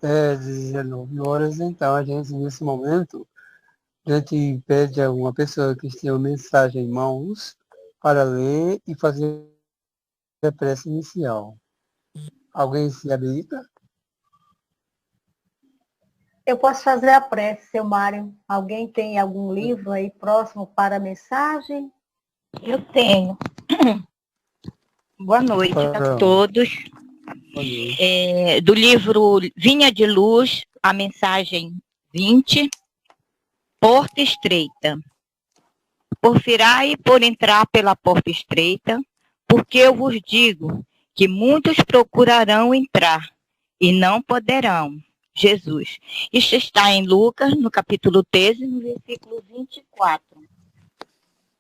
19 horas, então a gente, nesse momento, a gente pede a uma pessoa que tenha uma mensagem em mãos para ler e fazer a prece inicial. Alguém se habilita? Eu posso fazer a prece, seu Mário. Alguém tem algum livro aí próximo para a mensagem? Eu tenho. Boa noite a todos. Boa noite. Do livro Vinha de Luz, a mensagem 20, Porta Estreita. Porfirai por entrar pela porta estreita, porque eu vos digo que muitos procurarão entrar e não poderão. Jesus. Isso está em Lucas, no capítulo 13, no versículo 24.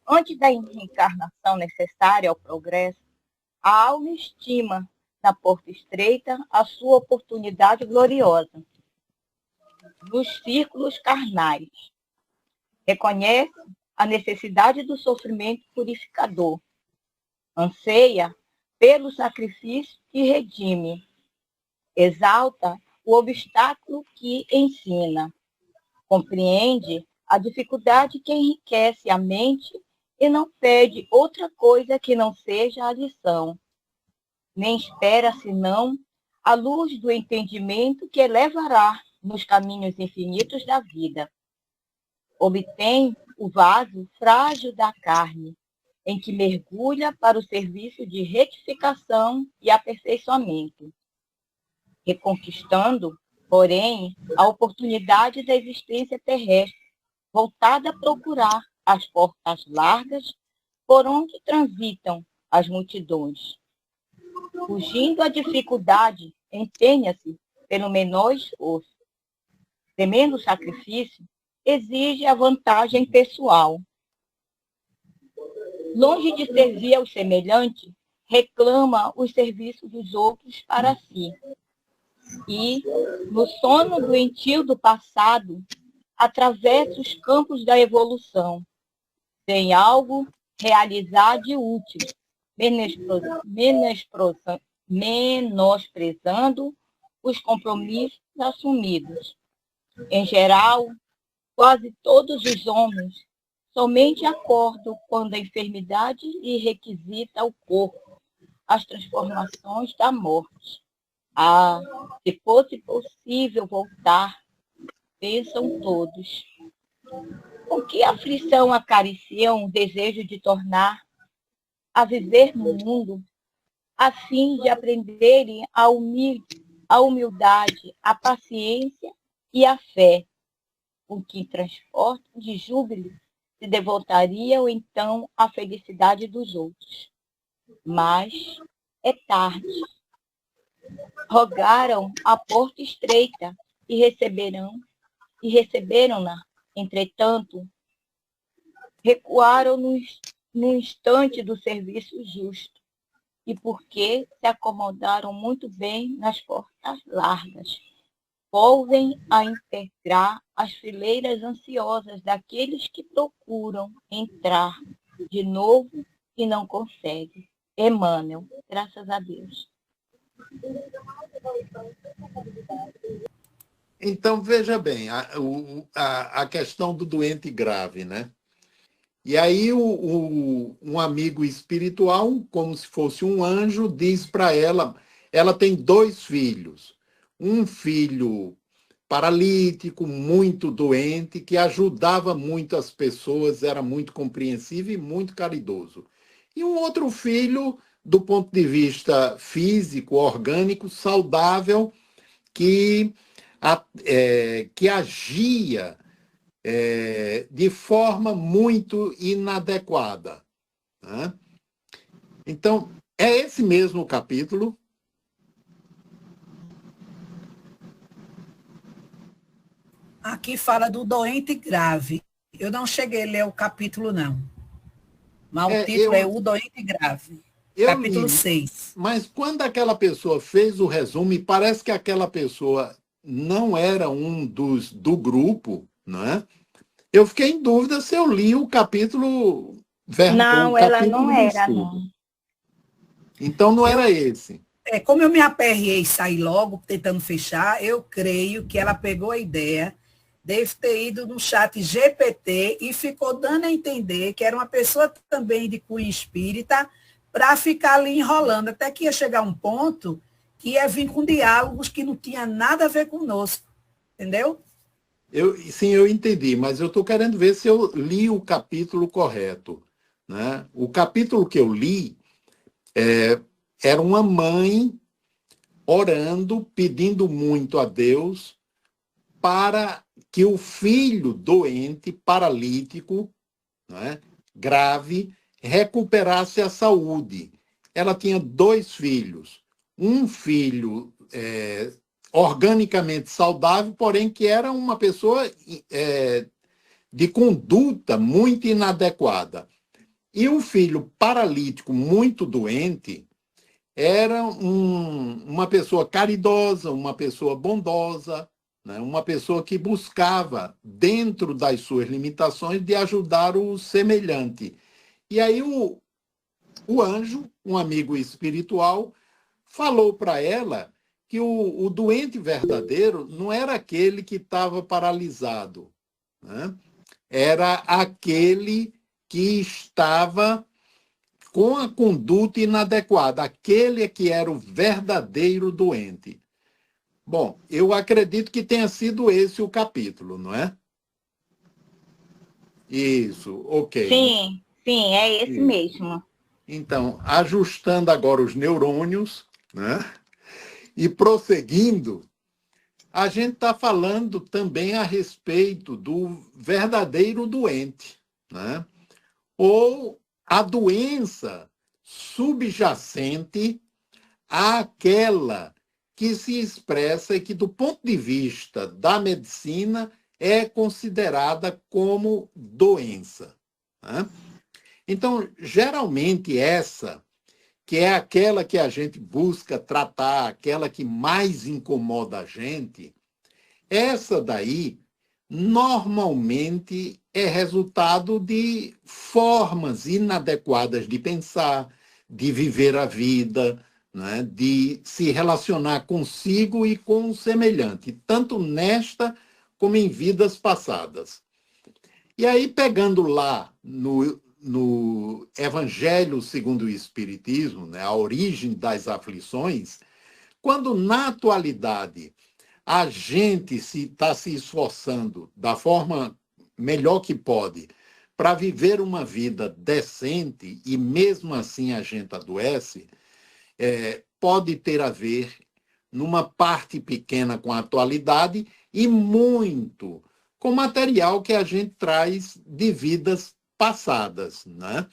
Antes da reencarnação necessária ao progresso, a alma estima na porta estreita a sua oportunidade gloriosa nos círculos carnais. Reconhece a necessidade do sofrimento purificador. Anseia pelo sacrifício que redime. Exalta o obstáculo que ensina. Compreende a dificuldade que enriquece a mente e não pede outra coisa que não seja a lição. Nem espera, senão, a luz do entendimento que elevará nos caminhos infinitos da vida. Obtém o vaso frágil da carne, em que mergulha para o serviço de retificação e aperfeiçoamento, reconquistando, porém, a oportunidade da existência terrestre, voltada a procurar as portas largas por onde transitam as multidões. Fugindo à dificuldade, empenha-se pelo menor esforço. Temendo o sacrifício, exige a vantagem pessoal. Longe de servir aos semelhantes, reclama os serviços dos outros para si. E, no sono doentio do passado, atravessa os campos da evolução, sem algo realizar de útil, menosprezando os compromissos assumidos. Em geral, quase todos os homens somente acordam quando a enfermidade lhe requisita ao corpo as transformações da morte. Ah, se fosse possível voltar, pensam todos. Com que aflição acariciam o desejo de tornar a viver no mundo, a fim de aprenderem a humildade, a paciência e a fé, com que transporte de júbilo se devotariam então à felicidade dos outros. Mas é tarde. Rogaram a porta estreita e receberam-na. Entretanto, recuaram no instante do serviço justo, e porque se acomodaram muito bem nas portas largas, volvem a integrar as fileiras ansiosas daqueles que procuram entrar de novo e não conseguem. Emmanuel, graças a Deus. Então, veja bem, a questão do doente grave, né? E aí um amigo espiritual, como se fosse um anjo, diz para ela tem 2 filhos. Um filho paralítico, muito doente, que ajudava muito as pessoas, era muito compreensivo e muito caridoso. E um outro filho, do ponto de vista físico, orgânico, saudável, que agia de forma muito inadequada. Né? Então, é esse mesmo capítulo. Aqui fala do doente grave. Eu não cheguei a ler o capítulo, não. Mas o título é O Doente Grave. Capítulo li, 6. Mas quando aquela pessoa fez o resumo, parece que aquela pessoa não era um do grupo, não é? Eu fiquei em dúvida se eu li o capítulo... Não, ela não era, não. Então não era esse. como eu me aperrei e saí logo, tentando fechar, eu creio que ela pegou a ideia, deve ter ido no chat GPT e ficou dando a entender que era uma pessoa também de cunho espírita, para ficar ali enrolando, até que ia chegar um ponto que ia vir com diálogos que não tinha nada a ver conosco, entendeu? Sim, eu entendi, mas eu estou querendo ver se eu li o capítulo correto, né? O capítulo que eu li era uma mãe orando, pedindo muito a Deus para que o filho doente, paralítico, né, grave, recuperasse a saúde. Ela tinha 2 filhos. Um filho organicamente saudável, porém que era uma pessoa de conduta muito inadequada. E o filho paralítico, muito doente, era uma pessoa caridosa, uma pessoa bondosa, né? Uma pessoa que buscava, dentro das suas limitações, de ajudar o semelhante. E aí o anjo, um amigo espiritual, falou para ela que o doente verdadeiro não era aquele que estava paralisado, né? Era aquele que estava com a conduta inadequada, aquele que era o verdadeiro doente. Bom, eu acredito que tenha sido esse o capítulo, não é? Isso, ok. Sim, sim, é esse mesmo. Então, ajustando agora os neurônios, né? E prosseguindo, a gente está falando também a respeito do verdadeiro doente, né? Ou a doença subjacente àquela que se expressa e que, do ponto de vista da medicina, é considerada como doença, né? Então, geralmente essa, que é aquela que a gente busca tratar, aquela que mais incomoda a gente, essa daí normalmente é resultado de formas inadequadas de pensar, de viver a vida, né, de se relacionar consigo e com o semelhante, tanto nesta como em vidas passadas. E aí, pegando lá no Evangelho segundo o Espiritismo, né, a origem das aflições, quando na atualidade a gente está se esforçando da forma melhor que pode para viver uma vida decente e mesmo assim a gente adoece, pode ter a ver numa parte pequena com a atualidade e muito com material que a gente traz de vidas passadas, né?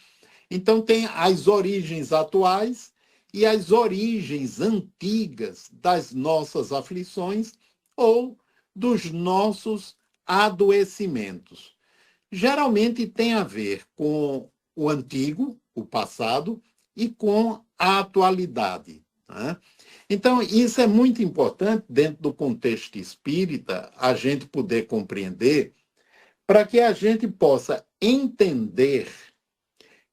Então tem as origens atuais e as origens antigas das nossas aflições ou dos nossos adoecimentos. Geralmente tem a ver com o antigo, o passado, e com a atualidade, né? Então, isso é muito importante dentro do contexto espírita, a gente poder compreender, para que a gente possa entender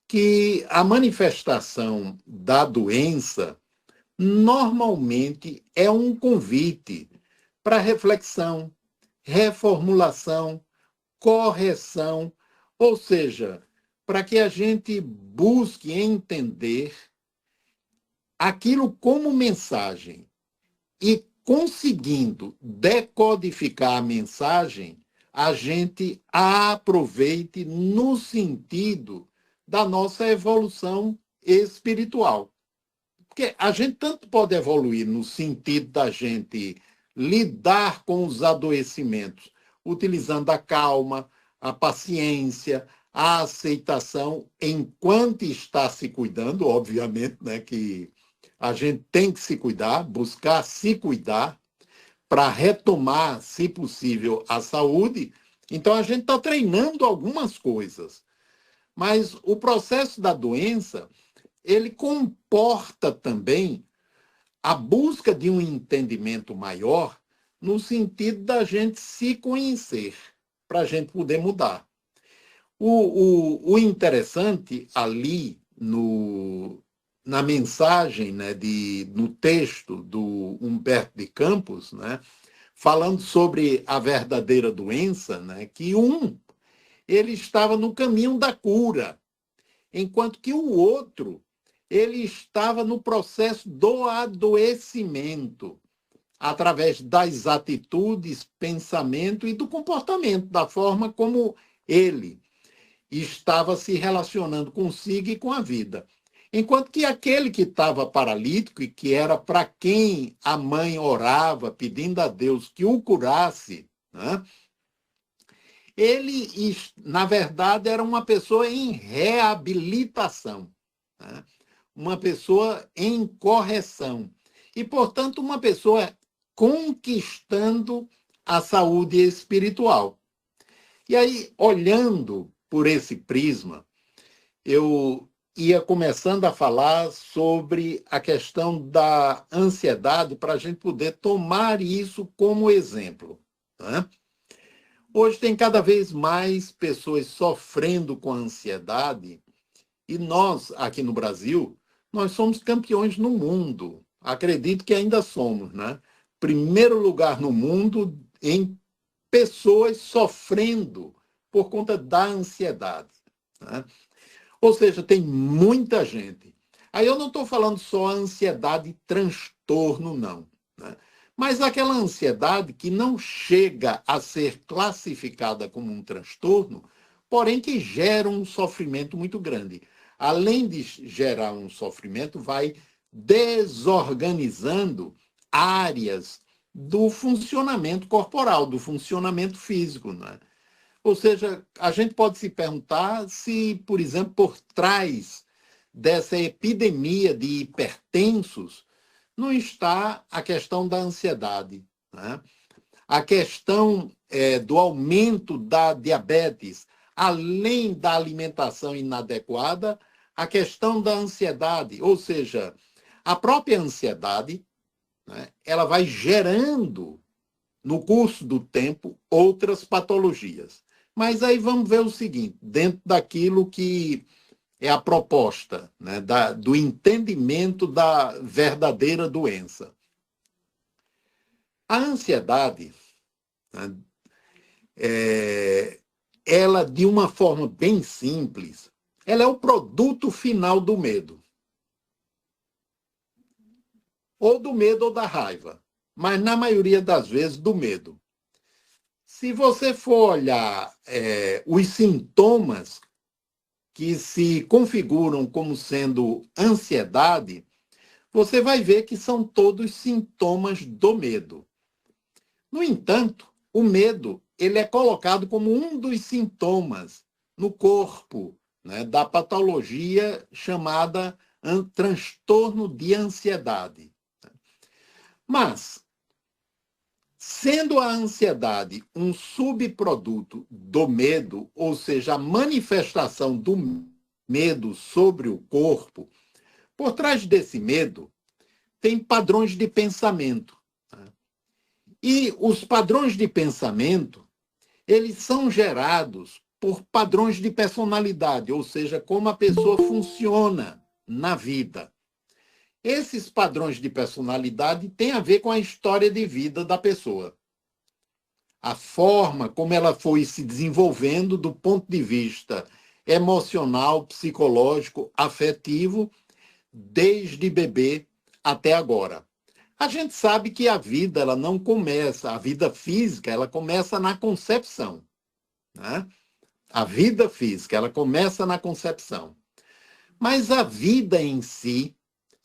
que a manifestação da doença normalmente é um convite para reflexão, reformulação, correção, ou seja, para que a gente busque entender aquilo como mensagem e conseguindo decodificar a mensagem, a gente a aproveite no sentido da nossa evolução espiritual. Porque a gente tanto pode evoluir no sentido da gente lidar com os adoecimentos, utilizando a calma, a paciência, a aceitação, enquanto está se cuidando, obviamente, né, que a gente tem que se cuidar, buscar se cuidar, para retomar, se possível, a saúde. Então, a gente está treinando algumas coisas. Mas o processo da doença, ele comporta também a busca de um entendimento maior no sentido da gente se conhecer, para a gente poder mudar. O interessante ali na mensagem, né, no texto do Humberto de Campos, né, falando sobre a verdadeira doença, né, que ele estava no caminho da cura, enquanto que o outro ele estava no processo do adoecimento, através das atitudes, pensamento e do comportamento, da forma como ele estava se relacionando consigo e com a vida. Enquanto que aquele que estava paralítico, e que era para quem a mãe orava, pedindo a Deus que o curasse, né? Ele, na verdade, era uma pessoa em reabilitação, né? Uma pessoa em correção. E, portanto, uma pessoa conquistando a saúde espiritual. E aí, olhando por esse prisma, eu ia começando a falar sobre a questão da ansiedade para a gente poder tomar isso como exemplo, né? Hoje tem cada vez mais pessoas sofrendo com a ansiedade e nós, aqui no Brasil, nós somos campeões no mundo. Acredito que ainda somos, né? Primeiro lugar no mundo em pessoas sofrendo por conta da ansiedade, né? Ou seja, tem muita gente. Aí eu não estou falando só ansiedade e transtorno, não, né? Mas aquela ansiedade que não chega a ser classificada como um transtorno, porém que gera um sofrimento muito grande. Além de gerar um sofrimento, vai desorganizando áreas do funcionamento corporal, do funcionamento físico, né? Ou seja, a gente pode se perguntar se, por exemplo, por trás dessa epidemia de hipertensos não está a questão da ansiedade, né? A questão do aumento da diabetes, além da alimentação inadequada, a questão da ansiedade, ou seja, a própria ansiedade, né, ela vai gerando, no curso do tempo, outras patologias. Mas aí vamos ver o seguinte, dentro daquilo que é a proposta, né, do entendimento da verdadeira doença. A ansiedade, né, ela, de uma forma bem simples, ela é o produto final do medo. Ou do medo ou da raiva, mas na maioria das vezes do medo. Se você for olhar os sintomas que se configuram como sendo ansiedade, você vai ver que são todos sintomas do medo. No entanto, o medo ele é colocado como um dos sintomas no corpo, né, da patologia chamada transtorno de ansiedade. Mas, sendo a ansiedade um subproduto do medo, ou seja, a manifestação do medo sobre o corpo, por trás desse medo tem padrões de pensamento. E os padrões de pensamento, eles são gerados por padrões de personalidade, ou seja, como a pessoa funciona na vida. Esses padrões de personalidade têm a ver com a história de vida da pessoa. A forma como ela foi se desenvolvendo do ponto de vista emocional, psicológico, afetivo, desde bebê até agora. A gente sabe que a vida ela não começa, a vida física ela começa na concepção, né? A vida física ela começa na concepção. Mas a vida em si,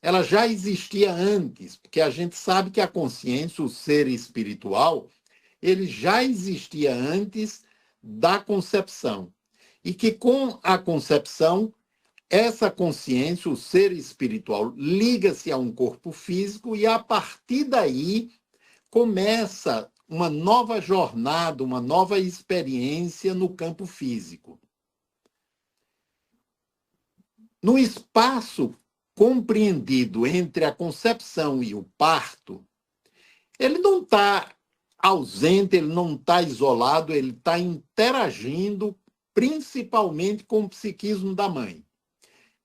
ela já existia antes, porque a gente sabe que a consciência, o ser espiritual, ele já existia antes da concepção. E que com a concepção, essa consciência, o ser espiritual, liga-se a um corpo físico e a partir daí começa uma nova jornada, uma nova experiência no campo físico. No espaço compreendido entre a concepção e o parto, ele não está ausente, ele não está isolado, ele está interagindo principalmente com o psiquismo da mãe.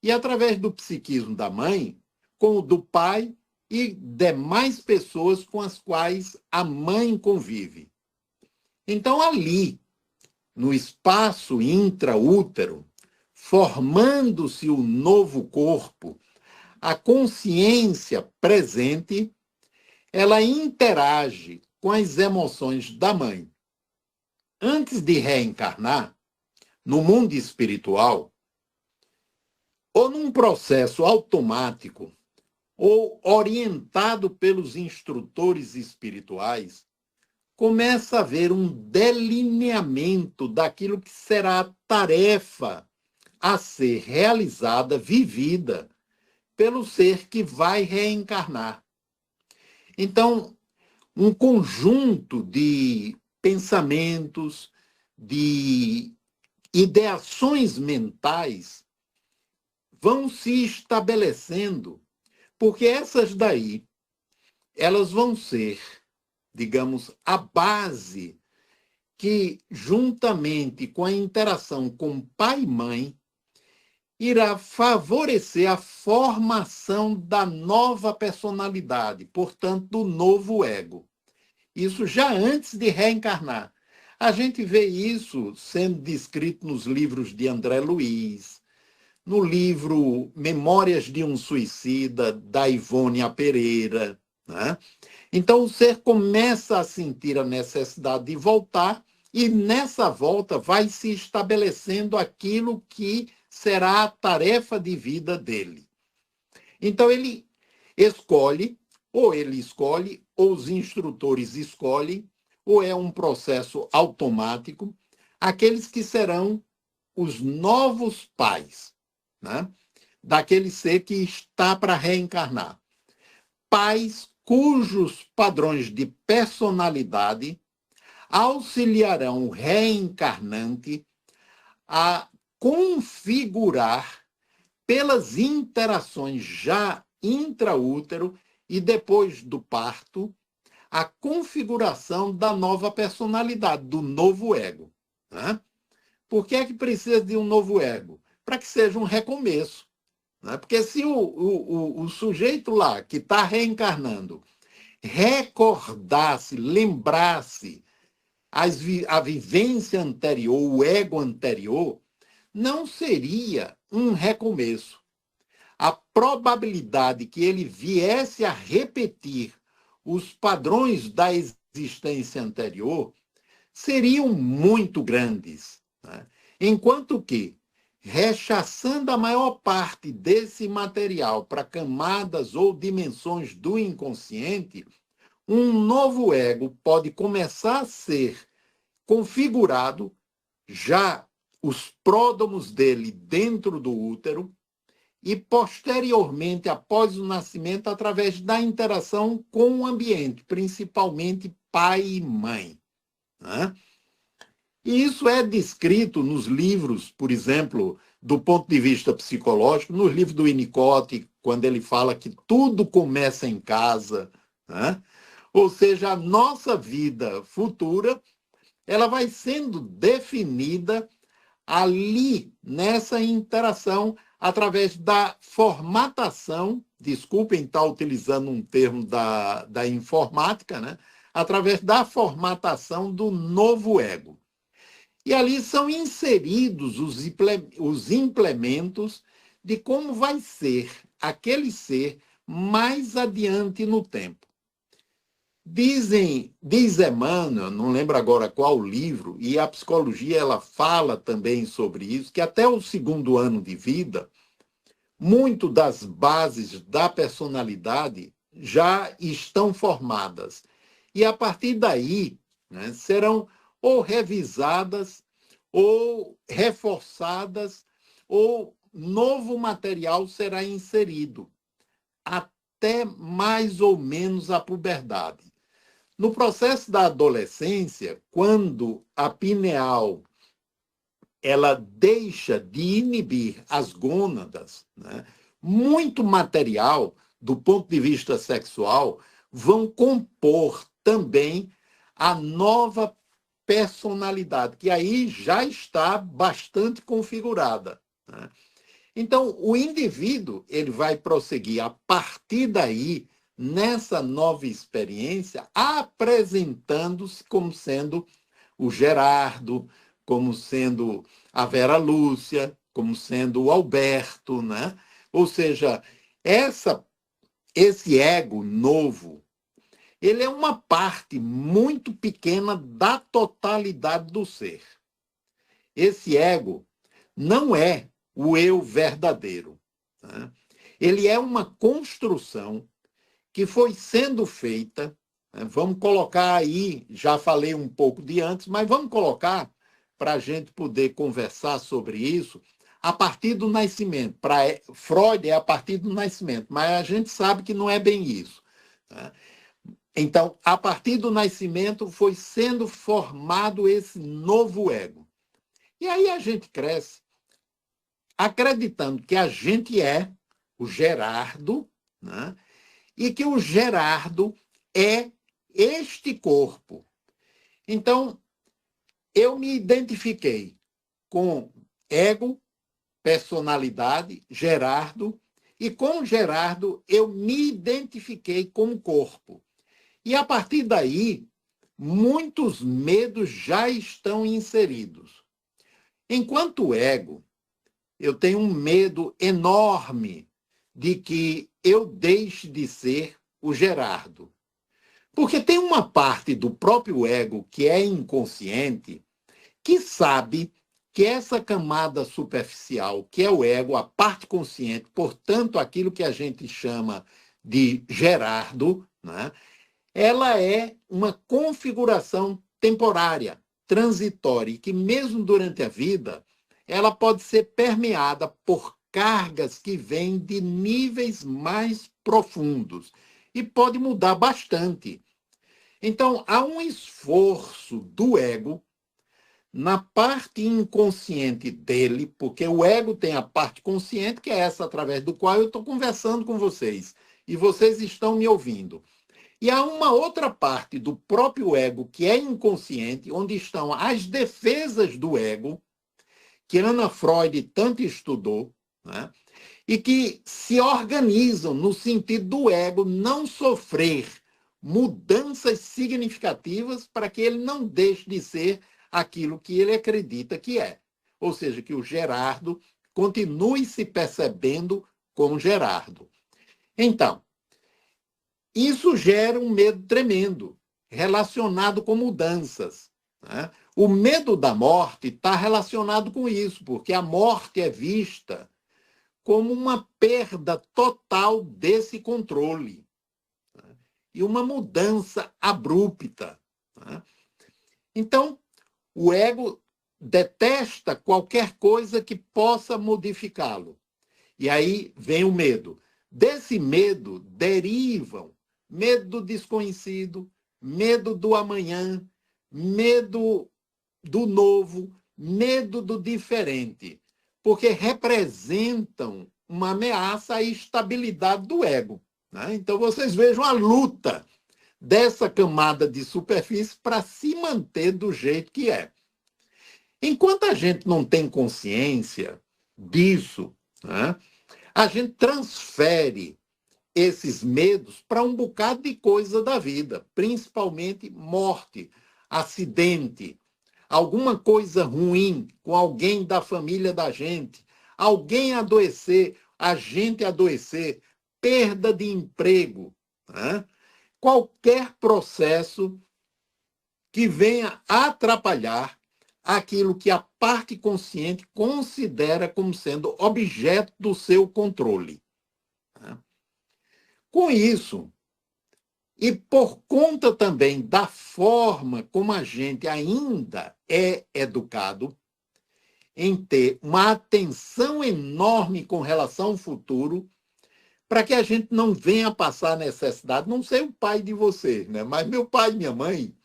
e através do psiquismo da mãe, com o do pai e demais pessoas com as quais a mãe convive. Então, ali, no espaço intraútero, formando-se o novo corpo, a consciência presente, ela interage com as emoções da mãe. Antes de reencarnar, no mundo espiritual, ou num processo automático, ou orientado pelos instrutores espirituais, começa a haver um delineamento daquilo que será a tarefa a ser realizada, vivida, pelo ser que vai reencarnar. Então, um conjunto de pensamentos, de ideações mentais vão se estabelecendo, porque essas daí, elas vão ser, digamos, a base que, juntamente com a interação com pai e mãe, irá favorecer a formação da nova personalidade, portanto, do novo ego. Isso já antes de reencarnar. A gente vê isso sendo descrito nos livros de André Luiz, no livro Memórias de um Suicida, da Ivone Pereira, né? Então, o ser começa a sentir a necessidade de voltar e, nessa volta, vai se estabelecendo aquilo que será a tarefa de vida dele. Então, ele escolhe, ou os instrutores escolhem, ou é um processo automático, aqueles que serão os novos pais, né? Daquele ser que está para reencarnar. Pais cujos padrões de personalidade auxiliarão o reencarnante a configurar, pelas interações já intraútero e depois do parto, a configuração da nova personalidade, do novo ego, né? Por que é que precisa de um novo ego? Para que seja um recomeço, né? Porque se o sujeito lá que está reencarnando recordasse, lembrasse a vivência anterior, o ego anterior, não seria um recomeço. A probabilidade que ele viesse a repetir os padrões da existência anterior seriam muito grandes, né? Enquanto que, rechaçando a maior parte desse material para camadas ou dimensões do inconsciente, um novo ego pode começar a ser configurado, já os pródomos dele dentro do útero, e posteriormente, após o nascimento, através da interação com o ambiente, principalmente pai e mãe, né? E isso é descrito nos livros, por exemplo, do ponto de vista psicológico, nos livros do Winnicott, quando ele fala que tudo começa em casa, né? Ou seja, a nossa vida futura, ela vai sendo definida ali, nessa interação, através da formatação, desculpem estar utilizando um termo da informática, né? Através da formatação do novo ego. E ali são inseridos os implementos de como vai ser aquele ser mais adiante no tempo. Diz Emmanuel, não lembro agora qual livro, e a psicologia ela fala também sobre isso, que até o 2º ano de vida, muito das bases da personalidade já estão formadas. E a partir daí, né, serão ou revisadas, ou reforçadas, ou novo material será inserido, até mais ou menos a puberdade. No processo da adolescência, quando a pineal ela deixa de inibir as gônadas, né, muito material, do ponto de vista sexual, vão compor também a nova personalidade, que aí já está bastante configurada, né? Então, o indivíduo ele vai prosseguir a partir daí, nessa nova experiência, apresentando-se como sendo o Gerardo, como sendo a Vera Lúcia, como sendo o Alberto, né? Ou seja, esse ego novo, ele é uma parte muito pequena da totalidade do ser. Esse ego não é o eu verdadeiro, né? Ele é uma construção que foi sendo feita, né? Vamos colocar aí, já falei um pouco de antes, mas vamos colocar para a gente poder conversar sobre isso a partir do nascimento. Para Freud é a partir do nascimento, mas a gente sabe que não é bem isso, né? Então, a partir do nascimento foi sendo formado esse novo ego. E aí a gente cresce acreditando que a gente é o Gerardo, né? E que o Gerardo é este corpo. Então, eu me identifiquei com ego, personalidade, Gerardo, e com Gerardo eu me identifiquei com o corpo. E a partir daí, muitos medos já estão inseridos. Enquanto ego, eu tenho um medo enorme de que eu deixe de ser o Gerardo. Porque tem uma parte do próprio ego que é inconsciente, que sabe que essa camada superficial, que é o ego, a parte consciente, portanto, aquilo que a gente chama de Gerardo, né, ela é uma configuração temporária, transitória, e que mesmo durante a vida, ela pode ser permeada por cargas que vêm de níveis mais profundos e pode mudar bastante. Então, há um esforço do ego na parte inconsciente dele, porque o ego tem a parte consciente, que é essa através do qual eu estou conversando com vocês, e vocês estão me ouvindo. E há uma outra parte do próprio ego que é inconsciente, onde estão as defesas do ego, que Ana Freud tanto estudou, né? E que se organizam no sentido do ego não sofrer mudanças significativas para que ele não deixe de ser aquilo que ele acredita que é. Ou seja, que o Gerardo continue se percebendo como Gerardo. Então, isso gera um medo tremendo, relacionado com mudanças, né? O medo da morte está relacionado com isso, porque a morte é vista como uma perda total desse controle, né? E uma mudança abrupta, né? Então, o ego detesta qualquer coisa que possa modificá-lo. E aí vem o medo. Desse medo derivam medo do desconhecido, medo do amanhã, medo do novo, medo do diferente, porque representam uma ameaça à estabilidade do ego, né? Então, vocês vejam a luta dessa camada de superfície para se manter do jeito que é. Enquanto a gente não tem consciência disso, né, a gente transfere esses medos para um bocado de coisa da vida, principalmente morte, acidente, alguma coisa ruim com alguém da família da gente, alguém adoecer, a gente adoecer, perda de emprego, né? Qualquer processo que venha atrapalhar aquilo que a parte consciente considera como sendo objeto do seu controle, né? Com isso, e por conta também da forma como a gente ainda é educado, em ter uma atenção enorme com relação ao futuro, para que a gente não venha passar necessidade. Não sei o pai de vocês, né? Mas meu pai e minha mãe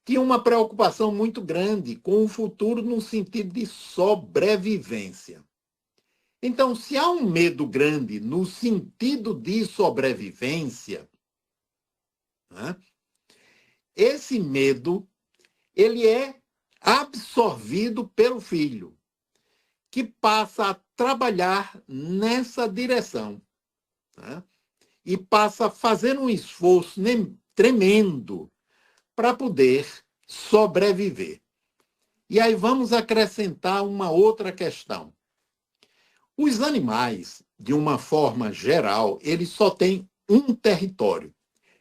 tinham uma preocupação muito grande com o futuro no sentido de sobrevivência. Então, se há um medo grande no sentido de sobrevivência, né, esse medo ele é absorvido pelo filho, que passa a trabalhar nessa direção, né? E passa a fazer um esforço tremendo para poder sobreviver. E aí vamos acrescentar uma outra questão. Os animais, de uma forma geral, eles só têm um território.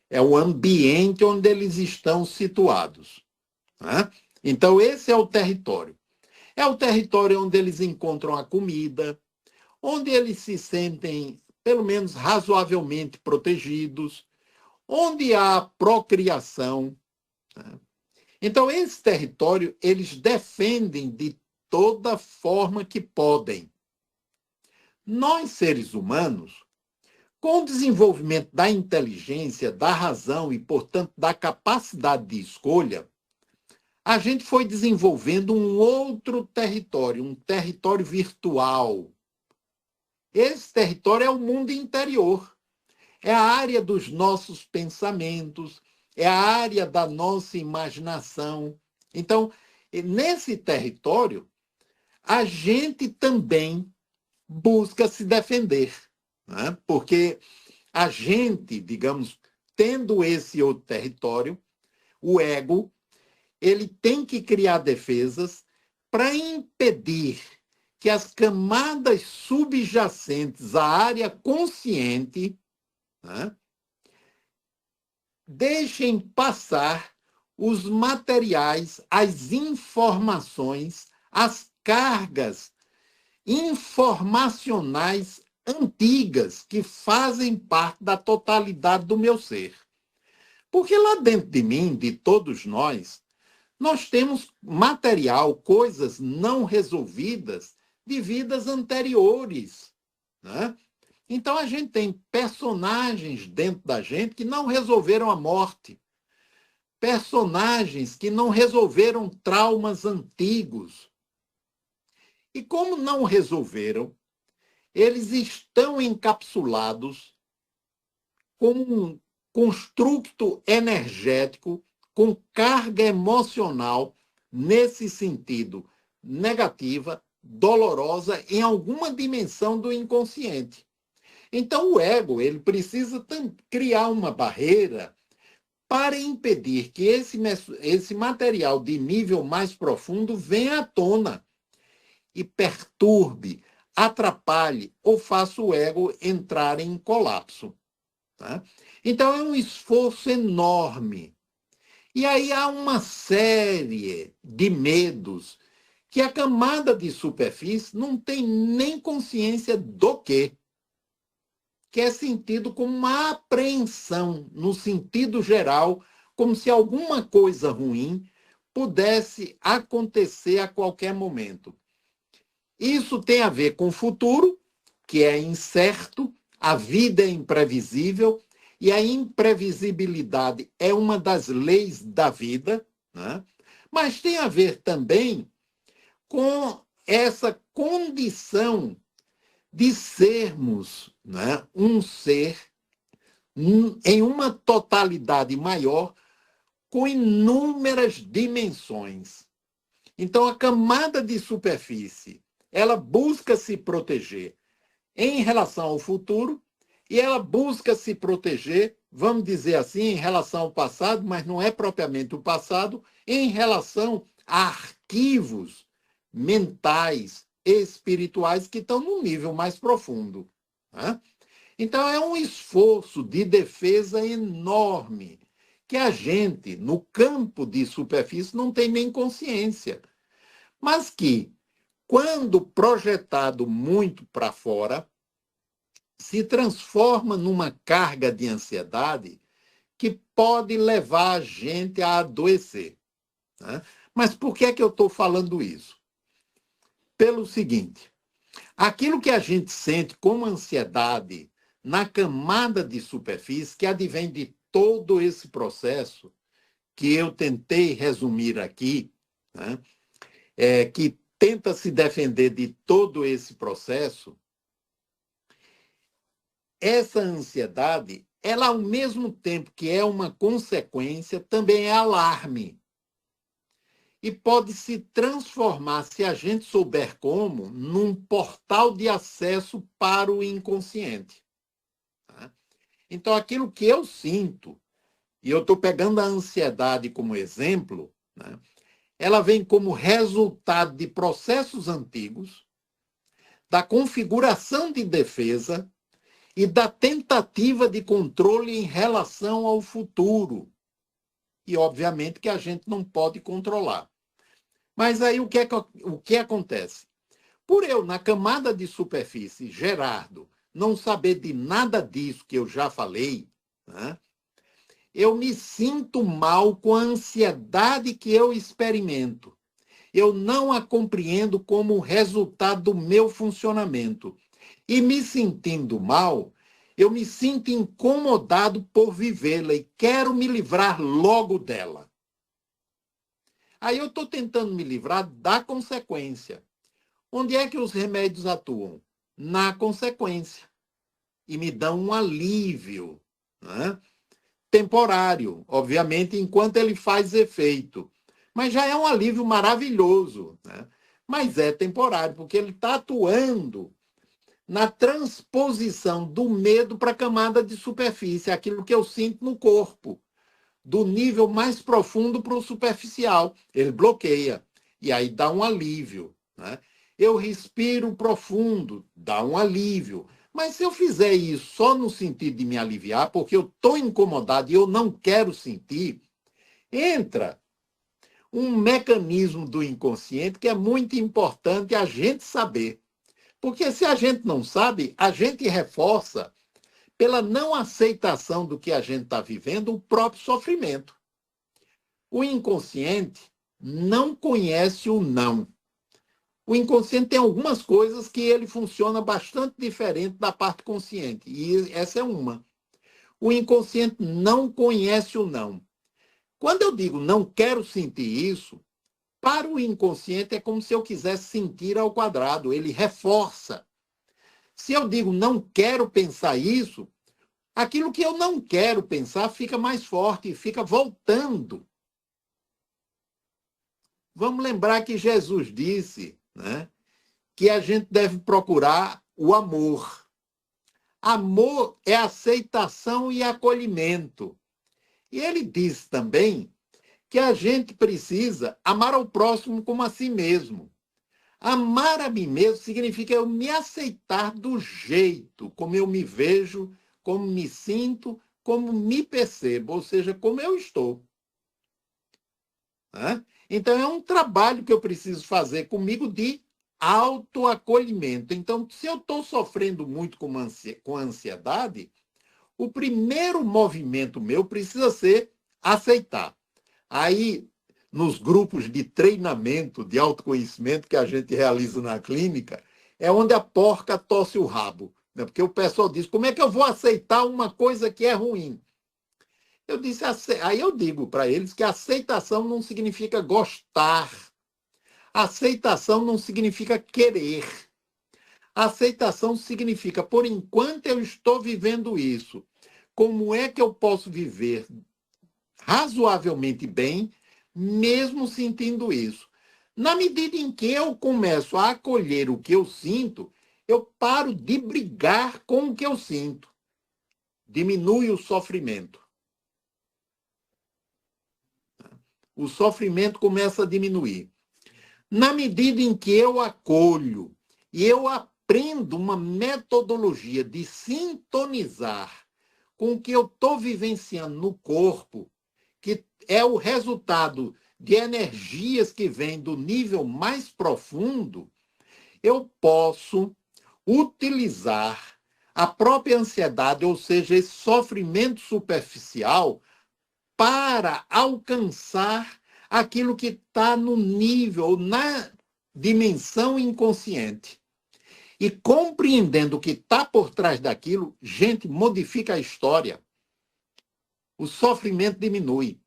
É o ambiente onde eles estão situados, né? Então, esse é o território. É o território onde eles encontram a comida, onde eles se sentem, pelo menos, razoavelmente protegidos, onde há procriação, né? Então, esse território, eles defendem de toda forma que podem. Nós, seres humanos, com o desenvolvimento da inteligência, da razão e, portanto, da capacidade de escolha, a gente foi desenvolvendo um outro território, um território virtual. Esse território é o mundo interior, é a área dos nossos pensamentos, é a área da nossa imaginação. Então, nesse território, a gente também busca se defender, né? Porque a gente, digamos, tendo esse outro território, o ego, ele tem que criar defesas para impedir que as camadas subjacentes à área consciente, né, deixem passar os materiais, as informações, as cargas informacionais antigas que fazem parte da totalidade do meu ser. Porque lá dentro de mim, de todos nós temos material, coisas não resolvidas de vidas anteriores, né? Então, a gente tem personagens dentro da gente que não resolveram a morte, personagens que não resolveram traumas antigos. E como não resolveram, eles estão encapsulados como um construto energético com carga emocional, nesse sentido, negativa, dolorosa, em alguma dimensão do inconsciente. Então, o ego, ele precisa criar uma barreira para impedir que esse material de nível mais profundo venha à tona e perturbe, atrapalhe ou faça o ego entrar em colapso, tá? Então, é um esforço enorme. E aí há uma série de medos que a camada de superfície não tem nem consciência do que é sentido como uma apreensão, no sentido geral, como se alguma coisa ruim pudesse acontecer a qualquer momento. Isso tem a ver com o futuro, que é incerto, a vida é imprevisível, e a imprevisibilidade é uma das leis da vida, né? Mas tem a ver também com essa condição de sermos, né, um ser em uma totalidade maior, com inúmeras dimensões. Então, a camada de superfície, ela busca se proteger em relação ao futuro e ela busca se proteger, vamos dizer assim, em relação ao passado, mas não é propriamente o passado, em relação a arquivos mentais, espirituais que estão num nível mais profundo, né? Então, é um esforço de defesa enorme que a gente, no campo de superfície, não tem nem consciência, mas que, quando projetado muito para fora, se transforma numa carga de ansiedade que pode levar a gente a adoecer, né? Mas por que é que eu estou falando isso? Pelo seguinte, aquilo que a gente sente como ansiedade na camada de superfície, que advém de todo esse processo que eu tentei resumir aqui, né, que tenta se defender de todo esse processo, essa ansiedade, ela ao mesmo tempo que é uma consequência, também é alarme. e pode se transformar, se a gente souber como, num portal de acesso para o inconsciente. Tá? Então, aquilo que eu sinto, e eu estou pegando a ansiedade como exemplo, né, ela vem como resultado de processos antigos, da configuração de defesa e da tentativa de controle em relação ao futuro. E, obviamente, que a gente não pode controlar. Mas aí o que acontece? Por eu, na camada de superfície, Gerardo, não saber de nada disso que eu já falei, né, eu me sinto mal com a ansiedade que eu experimento. Eu não a compreendo como resultado do meu funcionamento. E me sentindo mal, eu me sinto incomodado por vivê-la e quero me livrar logo dela. Aí eu estou tentando me livrar da consequência. Onde é que os remédios atuam? Na consequência. E me dão um alívio, né? Temporário, obviamente, enquanto ele faz efeito. Mas já é um alívio maravilhoso, né? Mas é temporário, porque ele está atuando na transposição do medo para a camada de superfície, aquilo que eu sinto no corpo, do nível mais profundo para o superficial. Ele bloqueia, e aí dá um alívio, né? Eu respiro profundo, dá um alívio. Mas se eu fizer isso só no sentido de me aliviar, porque eu estou incomodado e eu não quero sentir, entra um mecanismo do inconsciente que é muito importante a gente saber. Porque se a gente não sabe, a gente reforça, pela não aceitação do que a gente está vivendo, o próprio sofrimento. O inconsciente não conhece o não. O inconsciente tem algumas coisas que ele funciona bastante diferente da parte consciente, e essa é uma. O inconsciente não conhece o não. Quando eu digo não quero sentir isso, para o inconsciente é como se eu quisesse sentir ao quadrado, ele reforça. Se eu digo não quero pensar isso, aquilo que eu não quero pensar fica mais forte, fica voltando. Vamos lembrar que Jesus disse, né, que a gente deve procurar o amor. Amor é aceitação e acolhimento. E ele disse também que a gente precisa amar ao próximo como a si mesmo. Amar a mim mesmo significa eu me aceitar do jeito como eu me vejo, como me sinto, como me percebo, ou seja, como eu estou. Então, é um trabalho que eu preciso fazer comigo de autoacolhimento. Então, se eu estou sofrendo muito com ansiedade, o primeiro movimento meu precisa ser aceitar. Aí, nos grupos de treinamento, de autoconhecimento que a gente realiza na clínica, é onde a porca tosse o rabo. Né? Porque o pessoal diz, como é que eu vou aceitar uma coisa que é ruim? Aí eu digo para eles que aceitação não significa gostar. Aceitação não significa querer. Aceitação significa, por enquanto eu estou vivendo isso, como é que eu posso viver razoavelmente bem, mesmo sentindo isso? Na medida em que eu começo a acolher o que eu sinto, eu paro de brigar com o que eu sinto. Diminui o sofrimento. O sofrimento começa a diminuir. Na medida em que eu acolho e eu aprendo uma metodologia de sintonizar com o que eu estou vivenciando no corpo, que é o resultado de energias que vêm do nível mais profundo, eu posso utilizar a própria ansiedade, ou seja, esse sofrimento superficial, para alcançar aquilo que está no nível, na dimensão inconsciente. E compreendendo o que está por trás daquilo, gente, modifica a história. O sofrimento diminui.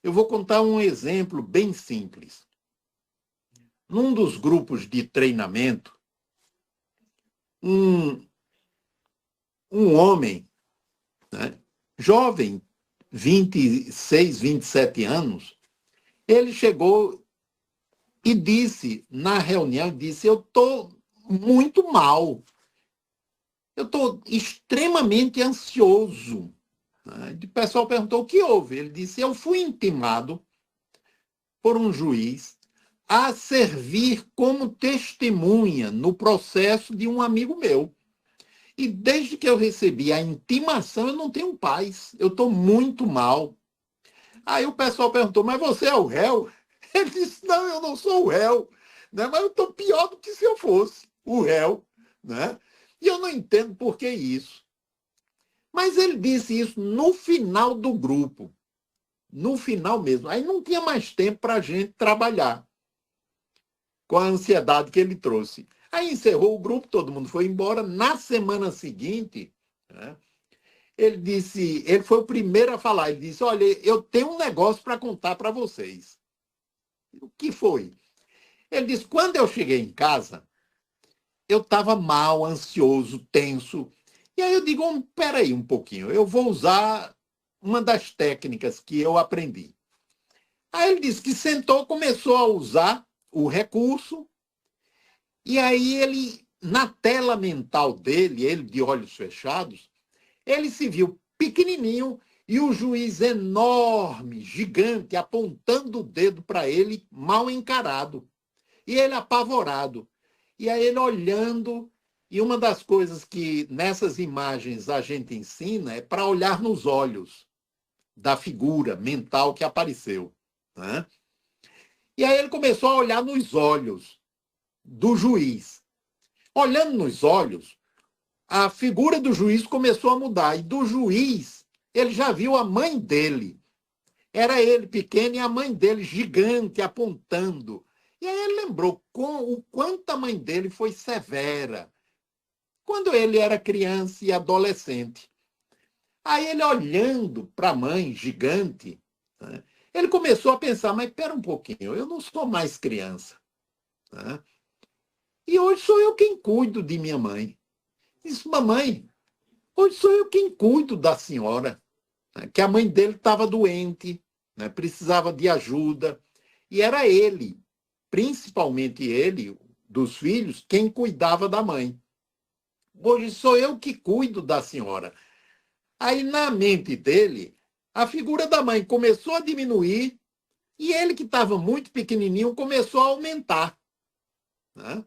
Eu vou contar um exemplo bem simples. Num dos grupos de treinamento, um homem, né, jovem, 26, 27 anos, Ele chegou e disse, na reunião, disse, eu estou muito mal. Eu estou extremamente ansioso. O pessoal perguntou o que houve. Ele disse, eu fui intimado por um juiz a servir como testemunha no processo de um amigo meu. E desde que eu recebi a intimação, eu não tenho paz. Eu estou muito mal. Aí o pessoal perguntou, mas você é o réu? Ele disse, não, eu não sou o réu. Né? Mas eu estou pior do que se eu fosse o réu. Né? E eu não entendo por que isso. Mas ele disse isso no final do grupo. No final mesmo. Aí não tinha mais tempo para a gente trabalhar com a ansiedade que ele trouxe. Aí encerrou o grupo, todo mundo foi embora. Na semana seguinte, né, ele foi o primeiro a falar. Ele disse, olha, eu tenho um negócio para contar para vocês. O que foi? Ele disse, quando eu cheguei em casa, eu estava mal, ansioso, tenso. E aí eu digo, espera aí um pouquinho, eu vou usar uma das técnicas que eu aprendi. Aí ele disse que sentou, começou a usar o recurso, e aí ele, na tela mental dele, ele de olhos fechados, ele se viu pequenininho e o juiz enorme, gigante, apontando o dedo para ele, mal encarado. E ele apavorado. E aí ele olhando, e uma das coisas que nessas imagens a gente ensina é para olhar nos olhos da figura mental que apareceu. Né? E aí ele começou a olhar nos olhos do juiz. Olhando nos olhos, a figura do juiz começou a mudar. E do juiz, ele já viu a mãe dele. Era ele pequeno e a mãe dele gigante, apontando. E aí ele lembrou o quanto a mãe dele foi severa quando ele era criança e adolescente. Aí ele olhando para a mãe gigante, né, ele começou a pensar, mas espera um pouquinho, eu não sou mais criança. Né? E hoje sou eu quem cuido de minha mãe. Disse, mamãe, hoje sou eu quem cuido da senhora. Né? Que a mãe dele estava doente, né? Precisava de ajuda. E era ele, principalmente ele, dos filhos, quem cuidava da mãe. Hoje sou eu que cuido da senhora. Aí, na mente dele, a figura da mãe começou a diminuir e ele, que estava muito pequenininho, começou a aumentar. Né?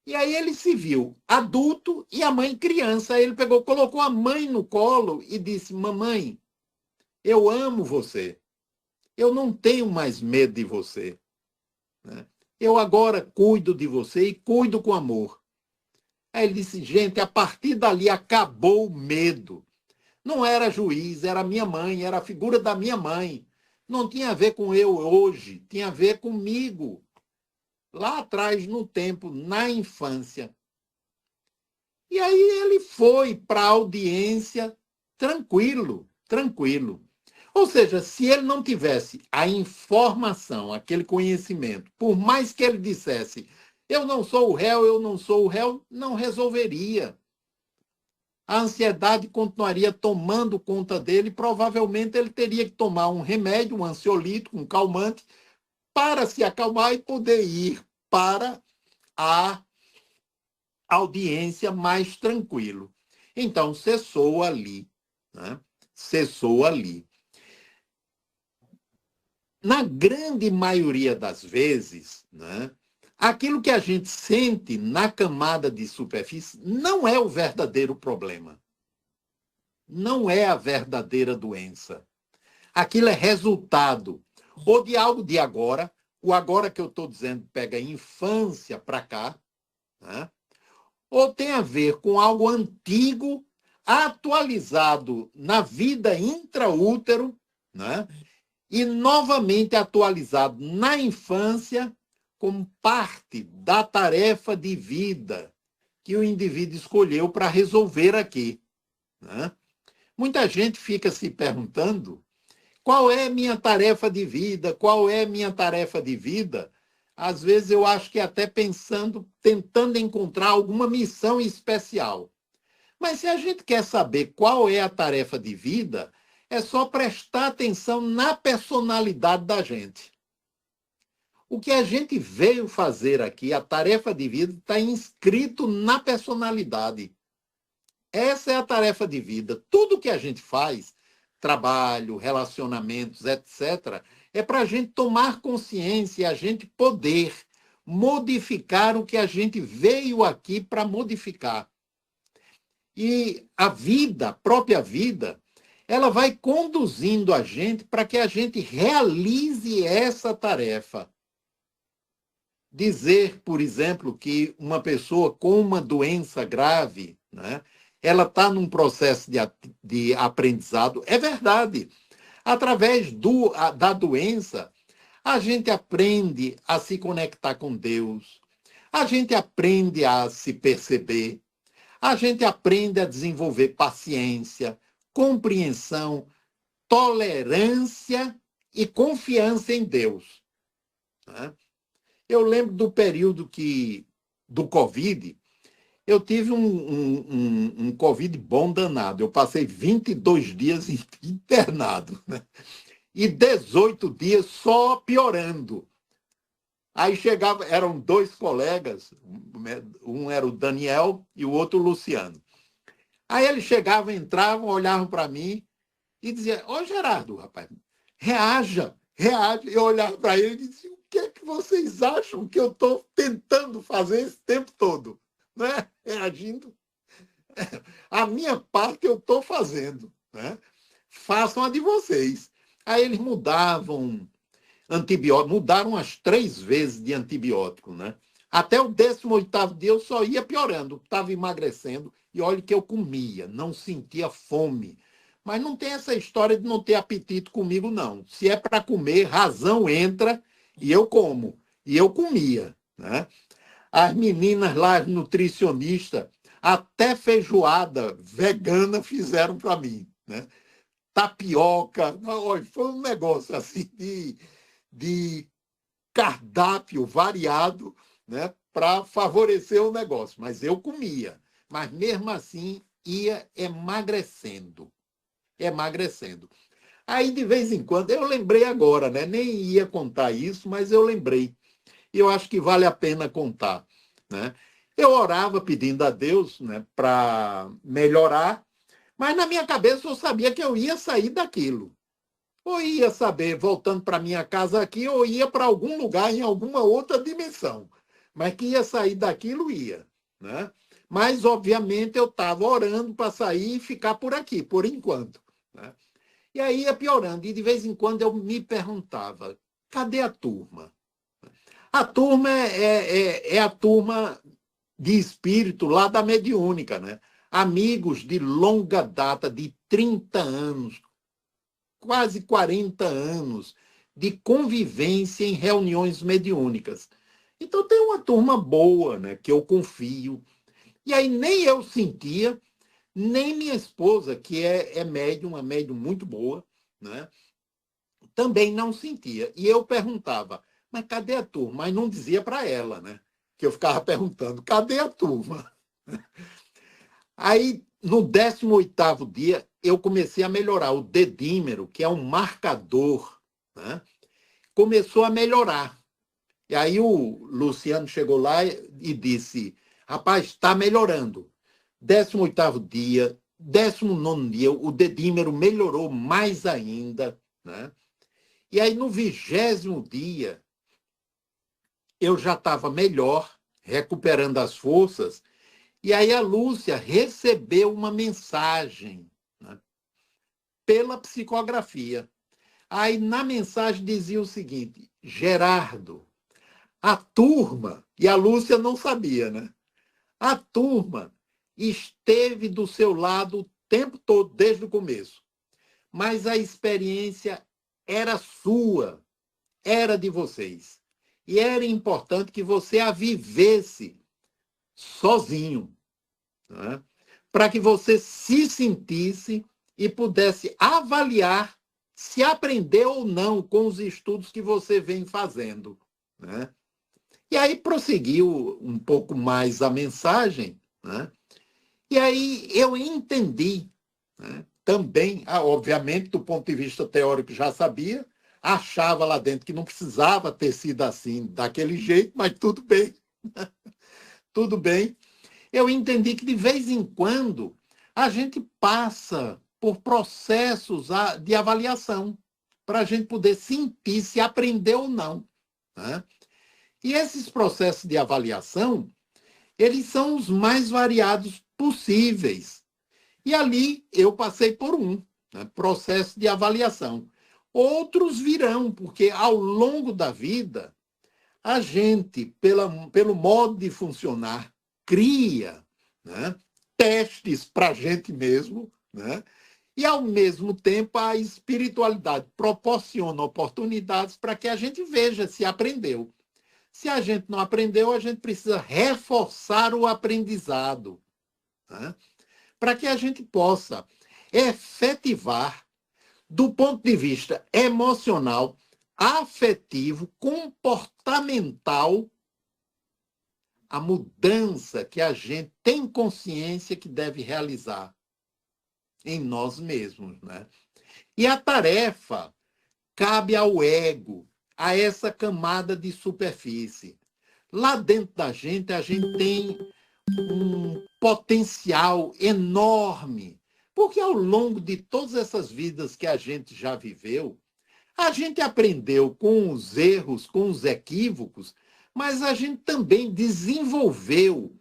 E aí ele se viu adulto e a mãe criança. Aí ele pegou, colocou a mãe no colo e disse, mamãe, eu amo você. Eu não tenho mais medo de você. Né? Eu agora cuido de você e cuido com amor. Aí ele disse, gente, a partir dali acabou o medo. Não era juiz, era minha mãe, era a figura da minha mãe. Não tinha a ver com eu hoje, tinha a ver comigo. Lá atrás, no tempo, na infância. E aí ele foi para a audiência tranquilo, tranquilo. Ou seja, se ele não tivesse a informação, aquele conhecimento, por mais que ele dissesse, eu não sou o réu, eu não sou o réu, não resolveria. A ansiedade continuaria tomando conta dele, provavelmente ele teria que tomar um remédio, um ansiolítico, um calmante, para se acalmar e poder ir para a audiência mais tranquilo. Então, cessou ali. Né? Cessou ali. Na grande maioria das vezes, né, aquilo que a gente sente na camada de superfície não é o verdadeiro problema. Não é a verdadeira doença. Aquilo é resultado ou de algo de agora, o agora que eu estou dizendo pega infância para cá, né? Ou tem a ver com algo antigo, atualizado na vida intraútero, né? E novamente atualizado na infância como parte da tarefa de vida que o indivíduo escolheu para resolver aqui. Né? Muita gente fica se perguntando qual é minha tarefa de vida, qual é minha tarefa de vida. Às vezes eu acho que até pensando, tentando encontrar alguma missão especial. Mas se a gente quer saber qual é a tarefa de vida, é só prestar atenção na personalidade da gente. O que a gente veio fazer aqui, a tarefa de vida, está inscrito na personalidade. Essa é a tarefa de vida. Tudo que a gente faz, trabalho, relacionamentos, etc., é para a gente tomar consciência e a gente poder modificar o que a gente veio aqui para modificar. E a vida, a própria vida, ela vai conduzindo a gente para que a gente realize essa tarefa. Dizer, por exemplo, que uma pessoa com uma doença grave, né, ela está num processo de aprendizado, é verdade. Através da doença, a gente aprende a se conectar com Deus, a gente aprende a se perceber, a gente aprende a desenvolver paciência, compreensão, tolerância e confiança em Deus. Né? Eu lembro do período do Covid, eu tive um Covid bom danado. Eu passei 22 dias internado, né? E 18 dias só piorando. Aí chegava, eram 2 colegas, um era o Daniel e o outro o Luciano. Aí eles chegavam, entravam, olhavam para mim e diziam, ô Gerardo, rapaz, reaja. Eu olhava para ele e dizia, o que é que vocês acham que eu estou tentando fazer esse tempo todo? Né? Reagindo. A minha parte eu estou fazendo. Né? Façam a de vocês. Aí eles mudavam antibiótico, mudaram umas 3 vezes de antibiótico. Né? Até o 18º dia eu só ia piorando, estava emagrecendo. E olha que eu comia, não sentia fome. Mas não tem essa história de não ter apetite comigo, não. Se é para comer, razão entra e eu como. E eu comia. Né? As meninas lá, as nutricionistas, até feijoada vegana fizeram para mim. Né? Tapioca, foi um negócio assim de cardápio variado, né? Para favorecer o negócio. Mas eu comia. Mas mesmo assim ia emagrecendo. Aí, de vez em quando, eu lembrei agora, né? Nem ia contar isso, mas eu lembrei. E eu acho que vale a pena contar. Né? Eu orava pedindo a Deus, né, para melhorar, mas na minha cabeça eu sabia que eu ia sair daquilo. Ou ia saber, voltando para minha casa aqui, ou ia para algum lugar em alguma outra dimensão. Mas que ia sair daquilo, ia. Né? Mas, obviamente, eu estava orando para sair e ficar por aqui, por enquanto. Né? E aí ia piorando. E, de vez em quando, eu me perguntava, cadê a turma? A turma é a turma de espírito lá da mediúnica, né? Amigos de longa data, de 30 anos, quase 40 anos, de convivência em reuniões mediúnicas. Então tem uma turma boa, né? Que eu confio. E aí nem eu sentia, nem minha esposa, que é médium, uma médium muito boa, né? Também não sentia. E eu perguntava, mas cadê a turma? Mas não dizia para ela, né? Que eu ficava perguntando, cadê a turma? Aí, no 18º dia, eu comecei a melhorar. O dedímero, que é um marcador, né? Começou a melhorar. E aí o Luciano chegou lá e disse, rapaz, está melhorando. 18º dia, 19º dia, o dedímero melhorou mais ainda, né? E aí, no 20º dia, eu já estava melhor, recuperando as forças, e aí a Lúcia recebeu uma mensagem, né, pela psicografia. Aí na mensagem dizia o seguinte, Gerardo, a turma, e a Lúcia não sabia, né? A turma esteve do seu lado o tempo todo, desde o começo. Mas a experiência era sua, era de vocês. E era importante que você a vivesse sozinho, né? Para que você se sentisse e pudesse avaliar se aprendeu ou não com os estudos que você vem fazendo. Né? E aí prosseguiu um pouco mais a mensagem, né? E aí eu entendi, né, também, obviamente, do ponto de vista teórico, já sabia, achava lá dentro que não precisava ter sido assim, daquele jeito, mas tudo bem. Tudo bem. Eu entendi que, de vez em quando, a gente passa por processos de avaliação, para a gente poder sentir se aprendeu ou não, né? E esses processos de avaliação, eles são os mais variados possíveis. E ali eu passei por um, né, processo de avaliação. Outros virão, porque ao longo da vida, a gente, pelo modo de funcionar, cria, né, testes para a gente mesmo, né, e, ao mesmo tempo, a espiritualidade proporciona oportunidades para que a gente veja se aprendeu. Se a gente não aprendeu, a gente precisa reforçar o aprendizado, né, para que a gente possa efetivar, do ponto de vista emocional, afetivo, comportamental, a mudança que a gente tem consciência que deve realizar em nós mesmos, né? E a tarefa cabe ao ego, a essa camada de superfície. Lá dentro da gente, a gente tem um potencial enorme, porque ao longo de todas essas vidas que a gente já viveu, a gente aprendeu com os erros, com os equívocos, mas a gente também desenvolveu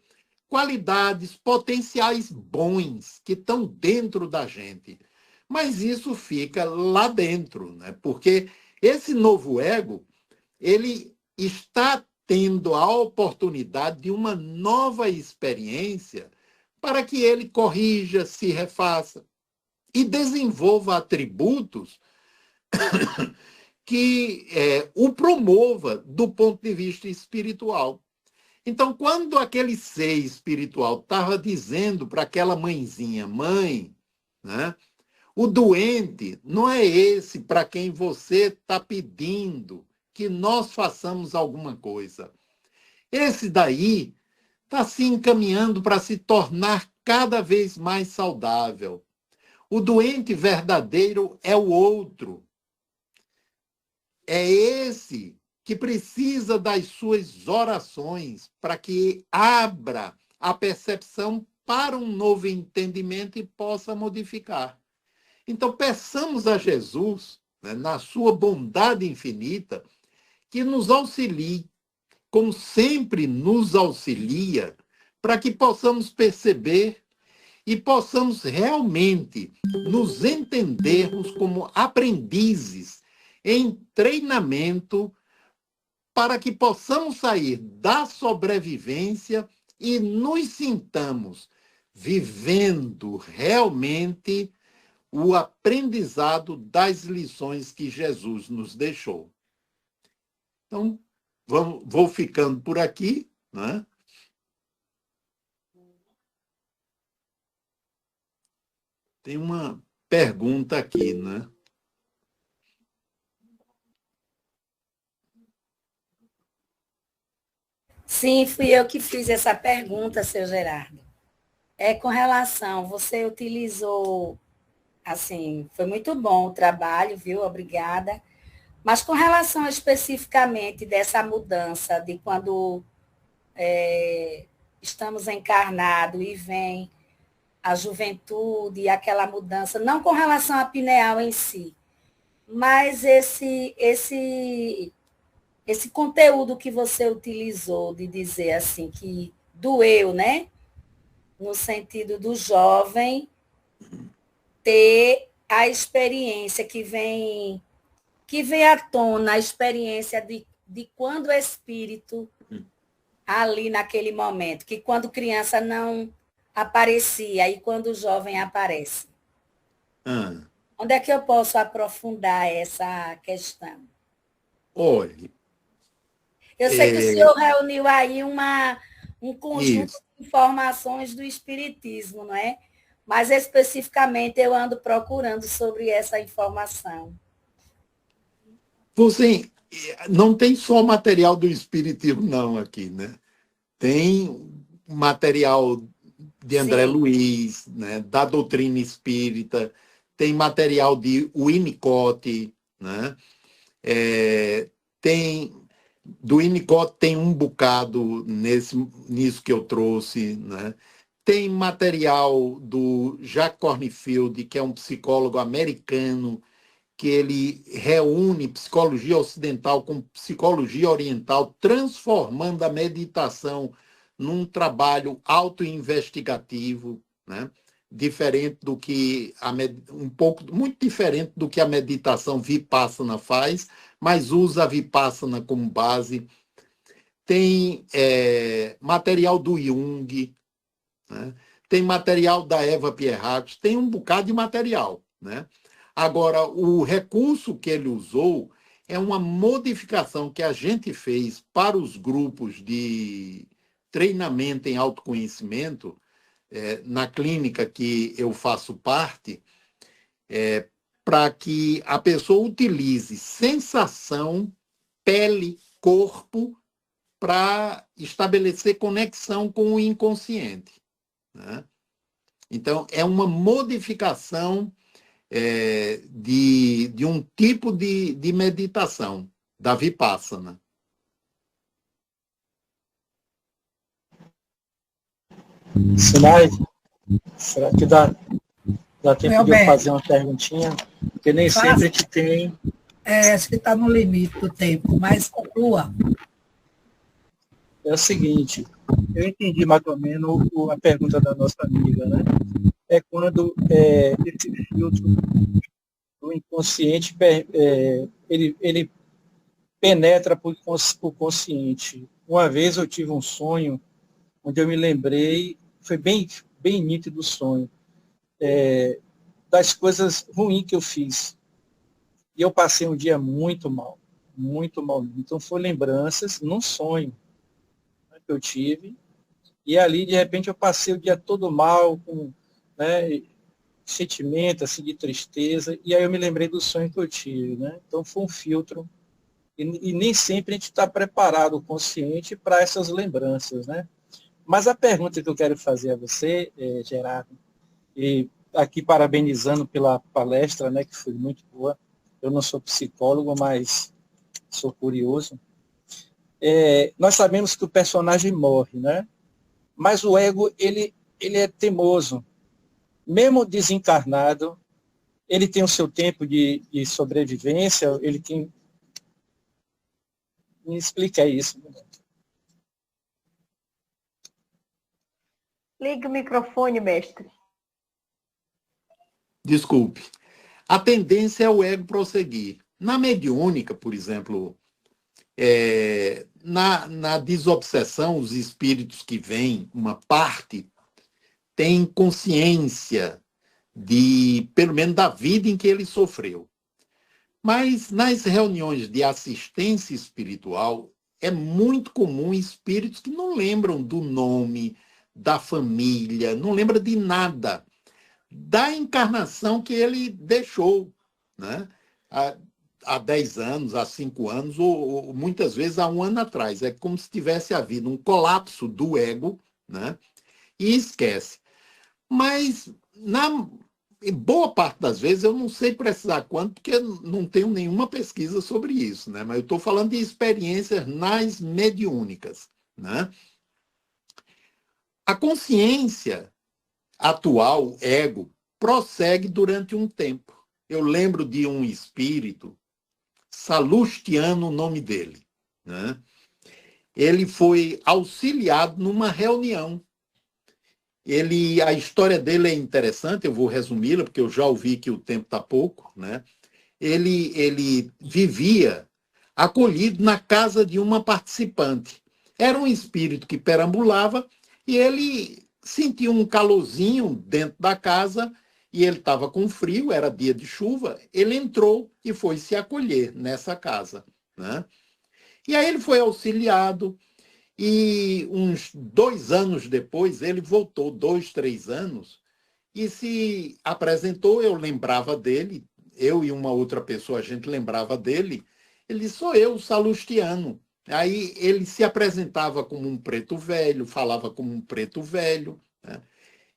qualidades, potenciais bons que estão dentro da gente. Mas isso fica lá dentro, né? Porque esse novo ego, ele está tendo a oportunidade de uma nova experiência para que ele corrija, se refaça e desenvolva atributos que o promova do ponto de vista espiritual. Então, quando aquele ser espiritual estava dizendo para aquela mãezinha, mãe, né, o doente não é esse para quem você está pedindo que nós façamos alguma coisa. Esse daí está se encaminhando para se tornar cada vez mais saudável. O doente verdadeiro é o outro. É esse que precisa das suas orações para que abra a percepção para um novo entendimento e possa modificar. Então, peçamos a Jesus, né, na sua bondade infinita, que nos auxilie, como sempre nos auxilia, para que possamos perceber e possamos realmente nos entendermos como aprendizes em treinamento para que possamos sair da sobrevivência e nos sintamos vivendo realmente o aprendizado das lições que Jesus nos deixou. Então, vou ficando por aqui, né? Tem uma pergunta aqui, né? Sim, fui eu que fiz essa pergunta, seu Gerardo. É com relação, você utilizou, assim, foi muito bom o trabalho, viu? Obrigada. Mas com relação especificamente dessa mudança de quando estamos encarnados e vem a juventude, aquela mudança, não com relação à pineal em si, mas esse conteúdo que você utilizou de dizer assim, que doeu, né? No sentido do jovem ter a experiência que vem à tona, a experiência de quando o espírito ali naquele momento, que quando criança não aparecia e quando o jovem aparece. Onde é que eu posso aprofundar essa questão? Olhe. Eu sei que o senhor reuniu aí um conjunto Isso. de informações do espiritismo, não é? Mas especificamente eu ando procurando sobre essa informação. Você não tem só material do espiritismo, não, aqui, né? Tem material de André Sim. Luiz, né? Da doutrina espírita, tem material de Winnicott, né? Do Winnicott tem um bocado nisso que eu trouxe, né? Tem material do Jack Kornfield, que é um psicólogo americano, que ele reúne psicologia ocidental com psicologia oriental, transformando a meditação num trabalho autoinvestigativo, né? Diferente do que muito diferente do que a meditação Vipassana faz, mas usa a Vipassana como base. Tem material do Jung, né? Tem material da Eva Pierracos, tem um bocado de material, né? Agora, o recurso que ele usou é uma modificação que a gente fez para os grupos de treinamento em autoconhecimento, na clínica que eu faço parte, para que a pessoa utilize sensação, pele, corpo, para estabelecer conexão com o inconsciente, né? Então, é uma modificação de um tipo de meditação, da Vipassana. Sinai, será que dá tempo de eu bem, fazer uma perguntinha? Porque nem Faça. sempre a gente tem. acho que está no limite do tempo, mas conclua. É o seguinte, eu entendi mais ou menos a pergunta da nossa amiga, né? É quando esse filtro do inconsciente ele penetra para o consciente. Uma vez eu tive um sonho onde eu me lembrei, foi bem nítido o sonho, das coisas ruins que eu fiz. E eu passei um dia muito mal. Então, foram lembranças num sonho, né, que eu tive. E ali, de repente, eu passei o dia todo mal, com, né, sentimento assim, de tristeza. E aí eu me lembrei do sonho que eu tive. Né? Então, foi um filtro. E nem sempre a gente está preparado, consciente, para essas lembranças, né? Mas a pergunta que eu quero fazer a você, Gerardo, e aqui parabenizando pela palestra, né, que foi muito boa. Eu não sou psicólogo, mas sou curioso. Nós sabemos que o personagem morre, né? Mas o ego, ele é teimoso. Mesmo desencarnado, ele tem o seu tempo de sobrevivência, ele tem... Me explica isso. Ligue o microfone, mestre. Desculpe. A tendência é o ego prosseguir. Na mediúnica, por exemplo, na desobsessão, os espíritos que vêm, uma parte, tem consciência pelo menos, da vida em que ele sofreu. Mas nas reuniões de assistência espiritual, é muito comum espíritos que não lembram do nome, da família, não lembram de nada, da encarnação que ele deixou, né? Há 10 anos, há 5 anos, ou muitas vezes há 1 ano atrás. É como se tivesse havido um colapso do ego, né? E esquece. Mas, em boa parte das vezes, eu não sei precisar quanto, porque não tenho nenhuma pesquisa sobre isso, né? Mas eu estou falando de experiências nas mediúnicas, né? A consciência atual, ego, prossegue durante um tempo. Eu lembro de um espírito, Salustiano, o nome dele, né? Ele foi auxiliado numa reunião. A história dele é interessante, eu vou resumi-la, porque eu já ouvi que o tempo está pouco, né? Ele vivia acolhido na casa de uma participante. Era um espírito que perambulava e ele sentiu um calorzinho dentro da casa e ele estava com frio, era dia de chuva, ele entrou e foi se acolher nessa casa, né? E aí ele foi auxiliado e uns 2 anos depois ele voltou, 2, 3 anos, e se apresentou, eu lembrava dele, eu e uma outra pessoa, a gente lembrava dele, ele disse, sou eu, Salustiano. Aí ele se apresentava como um preto velho, falava como um preto velho, né?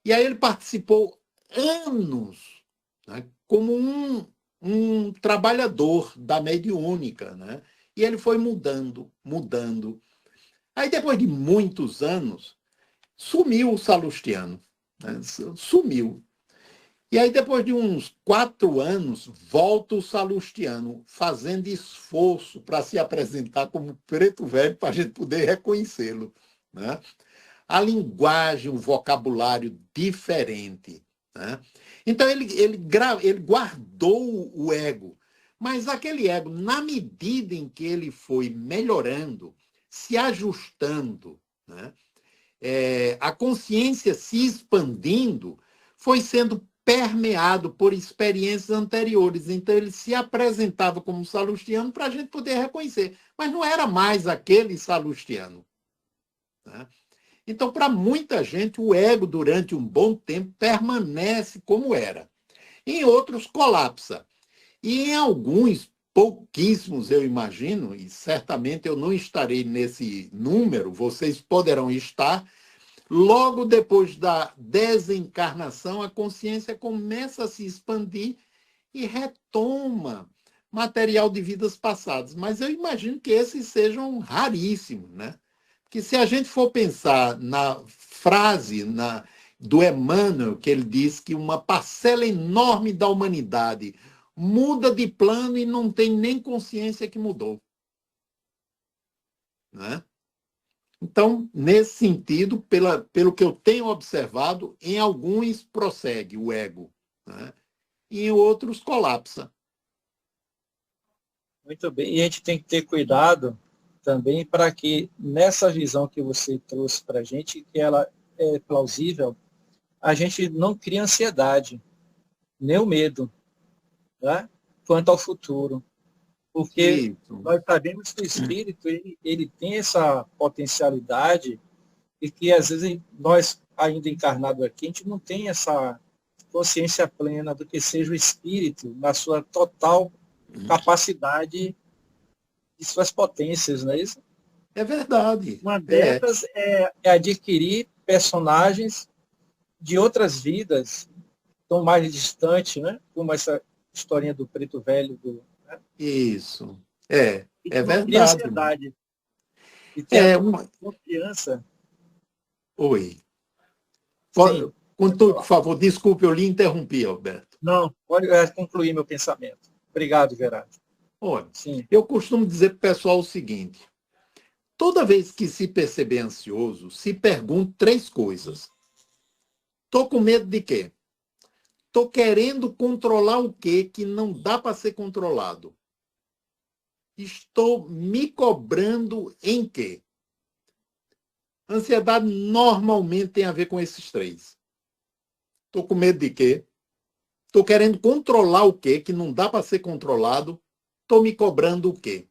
E aí ele participou anos, né, como um trabalhador da mediúnica, né? E ele foi mudando, mudando. Aí, depois de muitos anos, sumiu o Salustiano, né? Sumiu. E aí, depois de uns 4 anos, volta o Salustiano, fazendo esforço para se apresentar como preto velho, para a gente poder reconhecê-lo, né? A linguagem, o vocabulário diferente, né? Então, ele guardou o ego, mas aquele ego, na medida em que ele foi melhorando, se ajustando, né? A consciência se expandindo, foi sendo permeado por experiências anteriores. Então, ele se apresentava como salustiano para a gente poder reconhecer, mas não era mais aquele salustiano, né? Então, para muita gente, o ego, durante um bom tempo, permanece como era. Em outros, colapsa. E em alguns, pouquíssimos, eu imagino, e certamente eu não estarei nesse número, vocês poderão estar, logo depois da desencarnação, a consciência começa a se expandir e retoma material de vidas passadas. Mas eu imagino que esses sejam raríssimos, né? Que se a gente for pensar na frase do Emmanuel, que ele diz que uma parcela enorme da humanidade muda de plano e não tem nem consciência que mudou, né? Então, nesse sentido, pelo que eu tenho observado, em alguns prossegue o ego, né? E em outros colapsa. Muito bem. E a gente tem que ter cuidado também para que, nessa visão que você trouxe para a gente, que ela é plausível, a gente não crie ansiedade, nem o medo, né? Quanto ao futuro. Porque Isso. nós sabemos que o espírito ele tem essa potencialidade e que, às vezes, nós, ainda encarnados aqui, a gente não tem essa consciência plena do que seja o espírito na sua total capacidade e suas potências, não é isso? É verdade. Uma delas é adquirir personagens de outras vidas, tão mais distantes, né? Como essa historinha do preto velho. Né? Isso. É verdade. Ansiedade. E ter confiança. Oi. Sim. Por favor, desculpe, eu lhe interrompi, Alberto. Não, pode concluir meu pensamento. Obrigado, Gerardo. Olha, Sim. eu costumo dizer para o pessoal o seguinte: toda vez que se perceber ansioso, se pergunte 3 coisas. Estou com medo de quê? Estou querendo controlar o quê que não dá para ser controlado? Estou me cobrando em quê? Ansiedade normalmente tem a ver com esses 3. Estou com medo de quê? Estou querendo controlar o quê que não dá para ser controlado? Estou me cobrando o quê?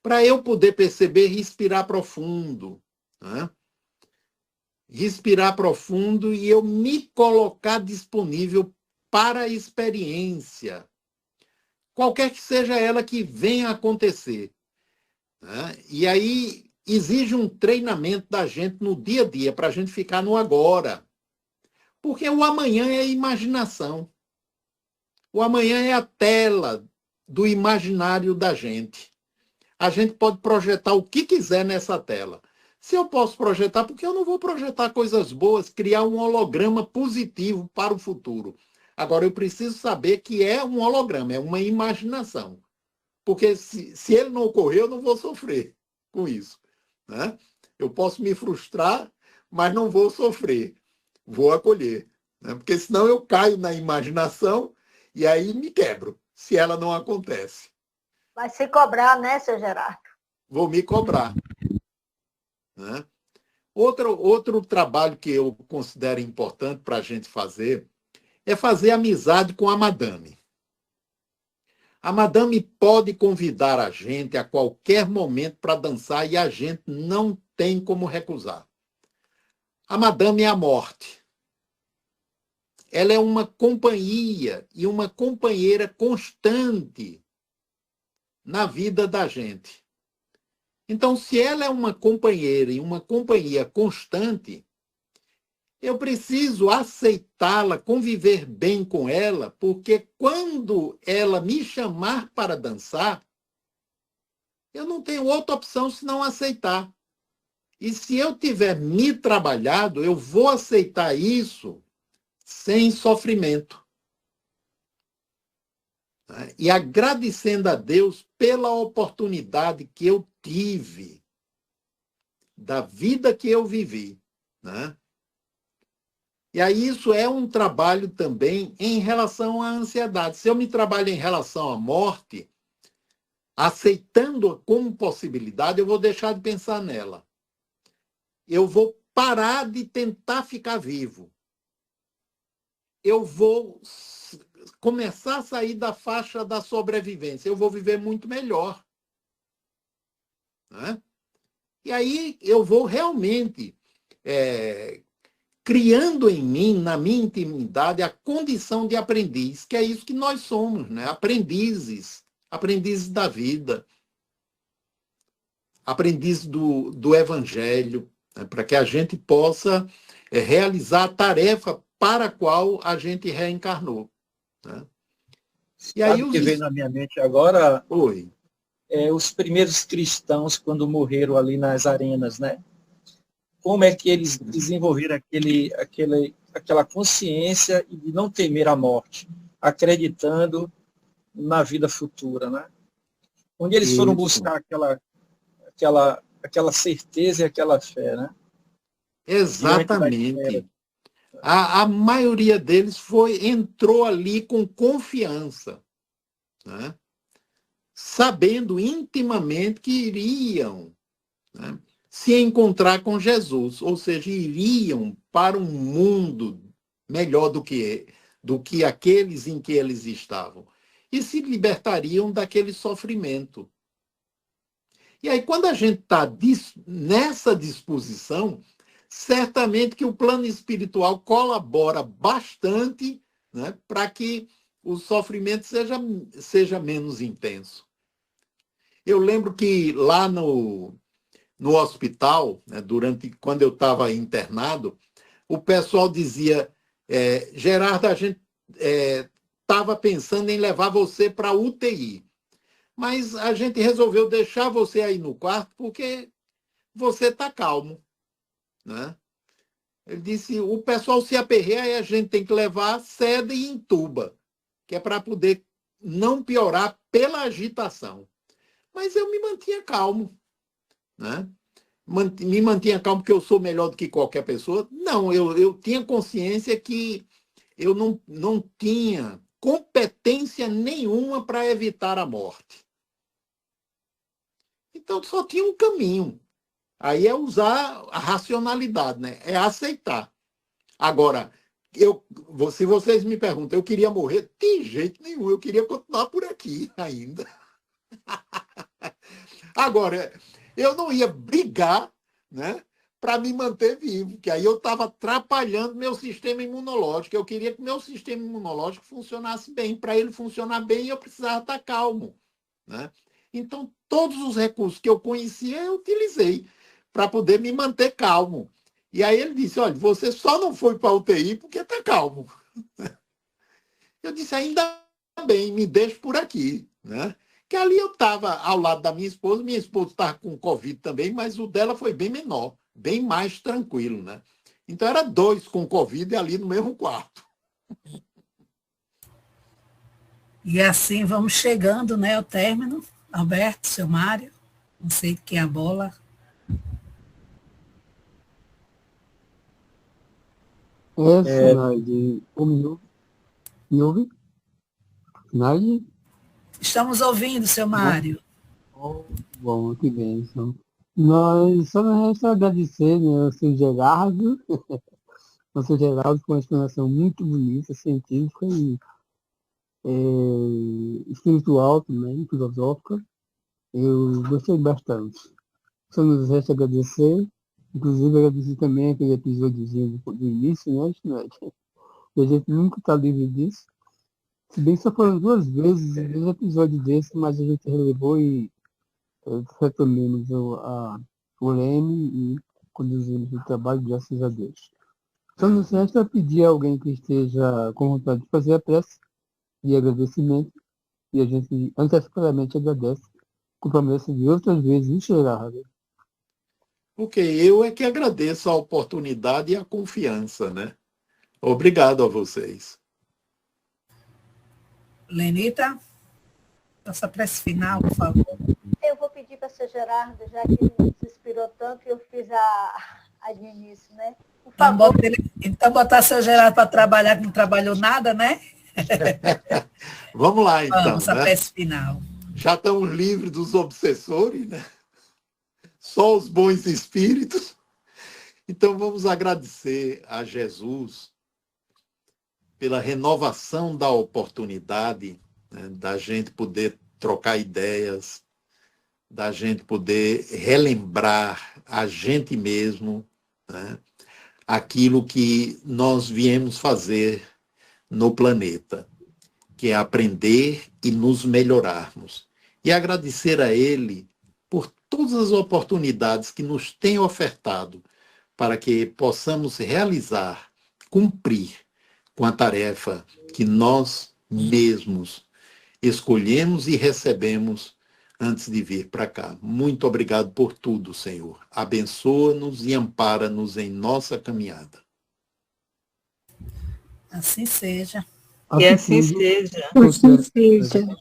Para eu poder perceber, respirar profundo, né? Respirar profundo e eu me colocar disponível para a experiência, qualquer que seja ela que venha a acontecer, né? E aí exige um treinamento da gente no dia a dia, para a gente ficar no agora. Porque o amanhã é a imaginação. O amanhã é a tela do imaginário da gente. A gente pode projetar o que quiser nessa tela. Se eu posso projetar, por que eu não vou projetar coisas boas, criar um holograma positivo para o futuro? Agora, eu preciso saber que é um holograma, é uma imaginação. Porque se ele não ocorrer, eu não vou sofrer com isso, né? Eu posso me frustrar, mas não vou sofrer. Vou acolher, né? Porque senão eu caio na imaginação e aí me quebro, se ela não acontece. Vai se cobrar, né, seu Gerardo? Vou me cobrar, né? Outro trabalho que eu considero importante para a gente fazer é fazer amizade com a madame. A madame pode convidar a gente a qualquer momento para dançar e a gente não tem como recusar. A madame é a morte. Ela é uma companhia e uma companheira constante na vida da gente. Então, se ela é uma companheira e uma companhia constante, Eu preciso aceitá-la, conviver bem com ela, porque quando ela me chamar para dançar, eu não tenho outra opção senão aceitar. E se eu tiver me trabalhado, eu vou aceitar isso sem sofrimento. E agradecendo a Deus pela oportunidade que eu tive, da vida que eu vivi. Né? E aí isso é um trabalho também em relação à ansiedade. Se eu me trabalho em relação à morte, aceitando-a como possibilidade, eu vou deixar de pensar nela. Eu vou parar de tentar ficar vivo. Eu vou começar a sair da faixa da sobrevivência. Eu vou viver muito melhor. Né? E aí eu vou realmente criando em mim, na minha intimidade, a condição de aprendiz, que é isso que nós somos, né? Aprendizes da vida, aprendizes do Evangelho, né? Para que a gente possa realizar a tarefa para a qual a gente reencarnou. Né? E aí o que veio na minha mente agora, os primeiros cristãos, quando morreram ali nas arenas, né? Como é que eles desenvolveram aquela consciência de não temer a morte, acreditando na vida futura, né? Onde eles foram buscar aquela certeza e aquela fé, né? Exatamente. A maioria deles entrou ali com confiança, né? Sabendo intimamente que iriam, né, se encontrar com Jesus, ou seja, iriam para um mundo melhor do que aqueles em que eles estavam, e se libertariam daquele sofrimento. E aí, quando a gente está nessa disposição, certamente que o plano espiritual colabora bastante, né, para que o sofrimento seja menos intenso. Eu lembro que lá no hospital, né, quando eu estava internado, o pessoal dizia, Gerardo, a gente estava pensando em levar você para a UTI, mas a gente resolveu deixar você aí no quarto porque você está calmo. Né? Ele disse, o pessoal se aperreia e a gente tem que levar sede e entuba, que é para poder não piorar pela agitação. Mas eu me mantinha calmo. Né? Me mantinha calmo porque eu sou melhor do que qualquer pessoa? Não, eu tinha consciência que eu não tinha competência nenhuma para evitar a morte. Então, só tinha um caminho. Aí é usar a racionalidade, né? É aceitar. Agora, se vocês me perguntam, eu queria morrer? De jeito nenhum, eu queria continuar por aqui ainda. Agora, eu não ia brigar, né, para me manter vivo, que aí eu estava atrapalhando meu sistema imunológico. Eu queria que meu sistema imunológico funcionasse bem. Para ele funcionar bem, eu precisava estar calmo. Né? Então, todos os recursos que eu conhecia, eu utilizei para poder me manter calmo. E aí ele disse, olha, você só não foi para a UTI porque está calmo. Eu disse, ainda bem, me deixe por aqui. Né? Que ali eu estava ao lado da minha esposa estava com Covid também, mas o dela foi bem menor, bem mais tranquilo. Né? Então, era 2 com Covid ali no mesmo quarto. E assim vamos chegando, né, ao término. Alberto, seu Mário, não sei de quem é a bola. Naide, me ouve? Naide? Estamos ouvindo, seu Mário. Bom, que bênção. Nós só nos resta agradecer, né, ao seu Gerardo, ao seu Gerardo, com uma explanação muito bonita, científica e espiritual também, filosófica. Eu gostei bastante. Só nos resta agradecer, inclusive agradecer também aquele episódiozinho do início, né? E a gente nunca está livre disso. Se bem que só foram 2 vezes, 2 episódios desses, mas a gente relevou e retomamos o Leme e conduzimos o trabalho, graças a Deus. Só nos resta pedir a alguém que esteja com vontade de fazer a prece de agradecimento, e a gente antecipadamente agradece, com promessa de outras vezes enxergar. Ok, eu é que agradeço a oportunidade e a confiança, né? Obrigado a vocês. Lenita, nossa prece final, por favor. Eu vou pedir para a Sr. Gerardo, já que ele nos inspirou tanto, eu fiz a de início, né? Por favor. Então botar seu Gerardo para trabalhar, que não trabalhou nada, né? Vamos lá, então. Vamos, a né? prece final. Já estamos livres dos obsessores, né? Só os bons espíritos. Então vamos agradecer a Jesus pela renovação da oportunidade, né, da gente poder trocar ideias, da gente poder relembrar a gente mesmo, né, aquilo que nós viemos fazer no planeta, que é aprender e nos melhorarmos. E agradecer a Ele por todas as oportunidades que nos tem ofertado para que possamos realizar, cumprir com a tarefa que nós mesmos escolhemos e recebemos antes de vir para cá. Muito obrigado por tudo, Senhor. Abençoa-nos e ampara-nos em nossa caminhada. Assim seja. Que assim seja. Assim seja.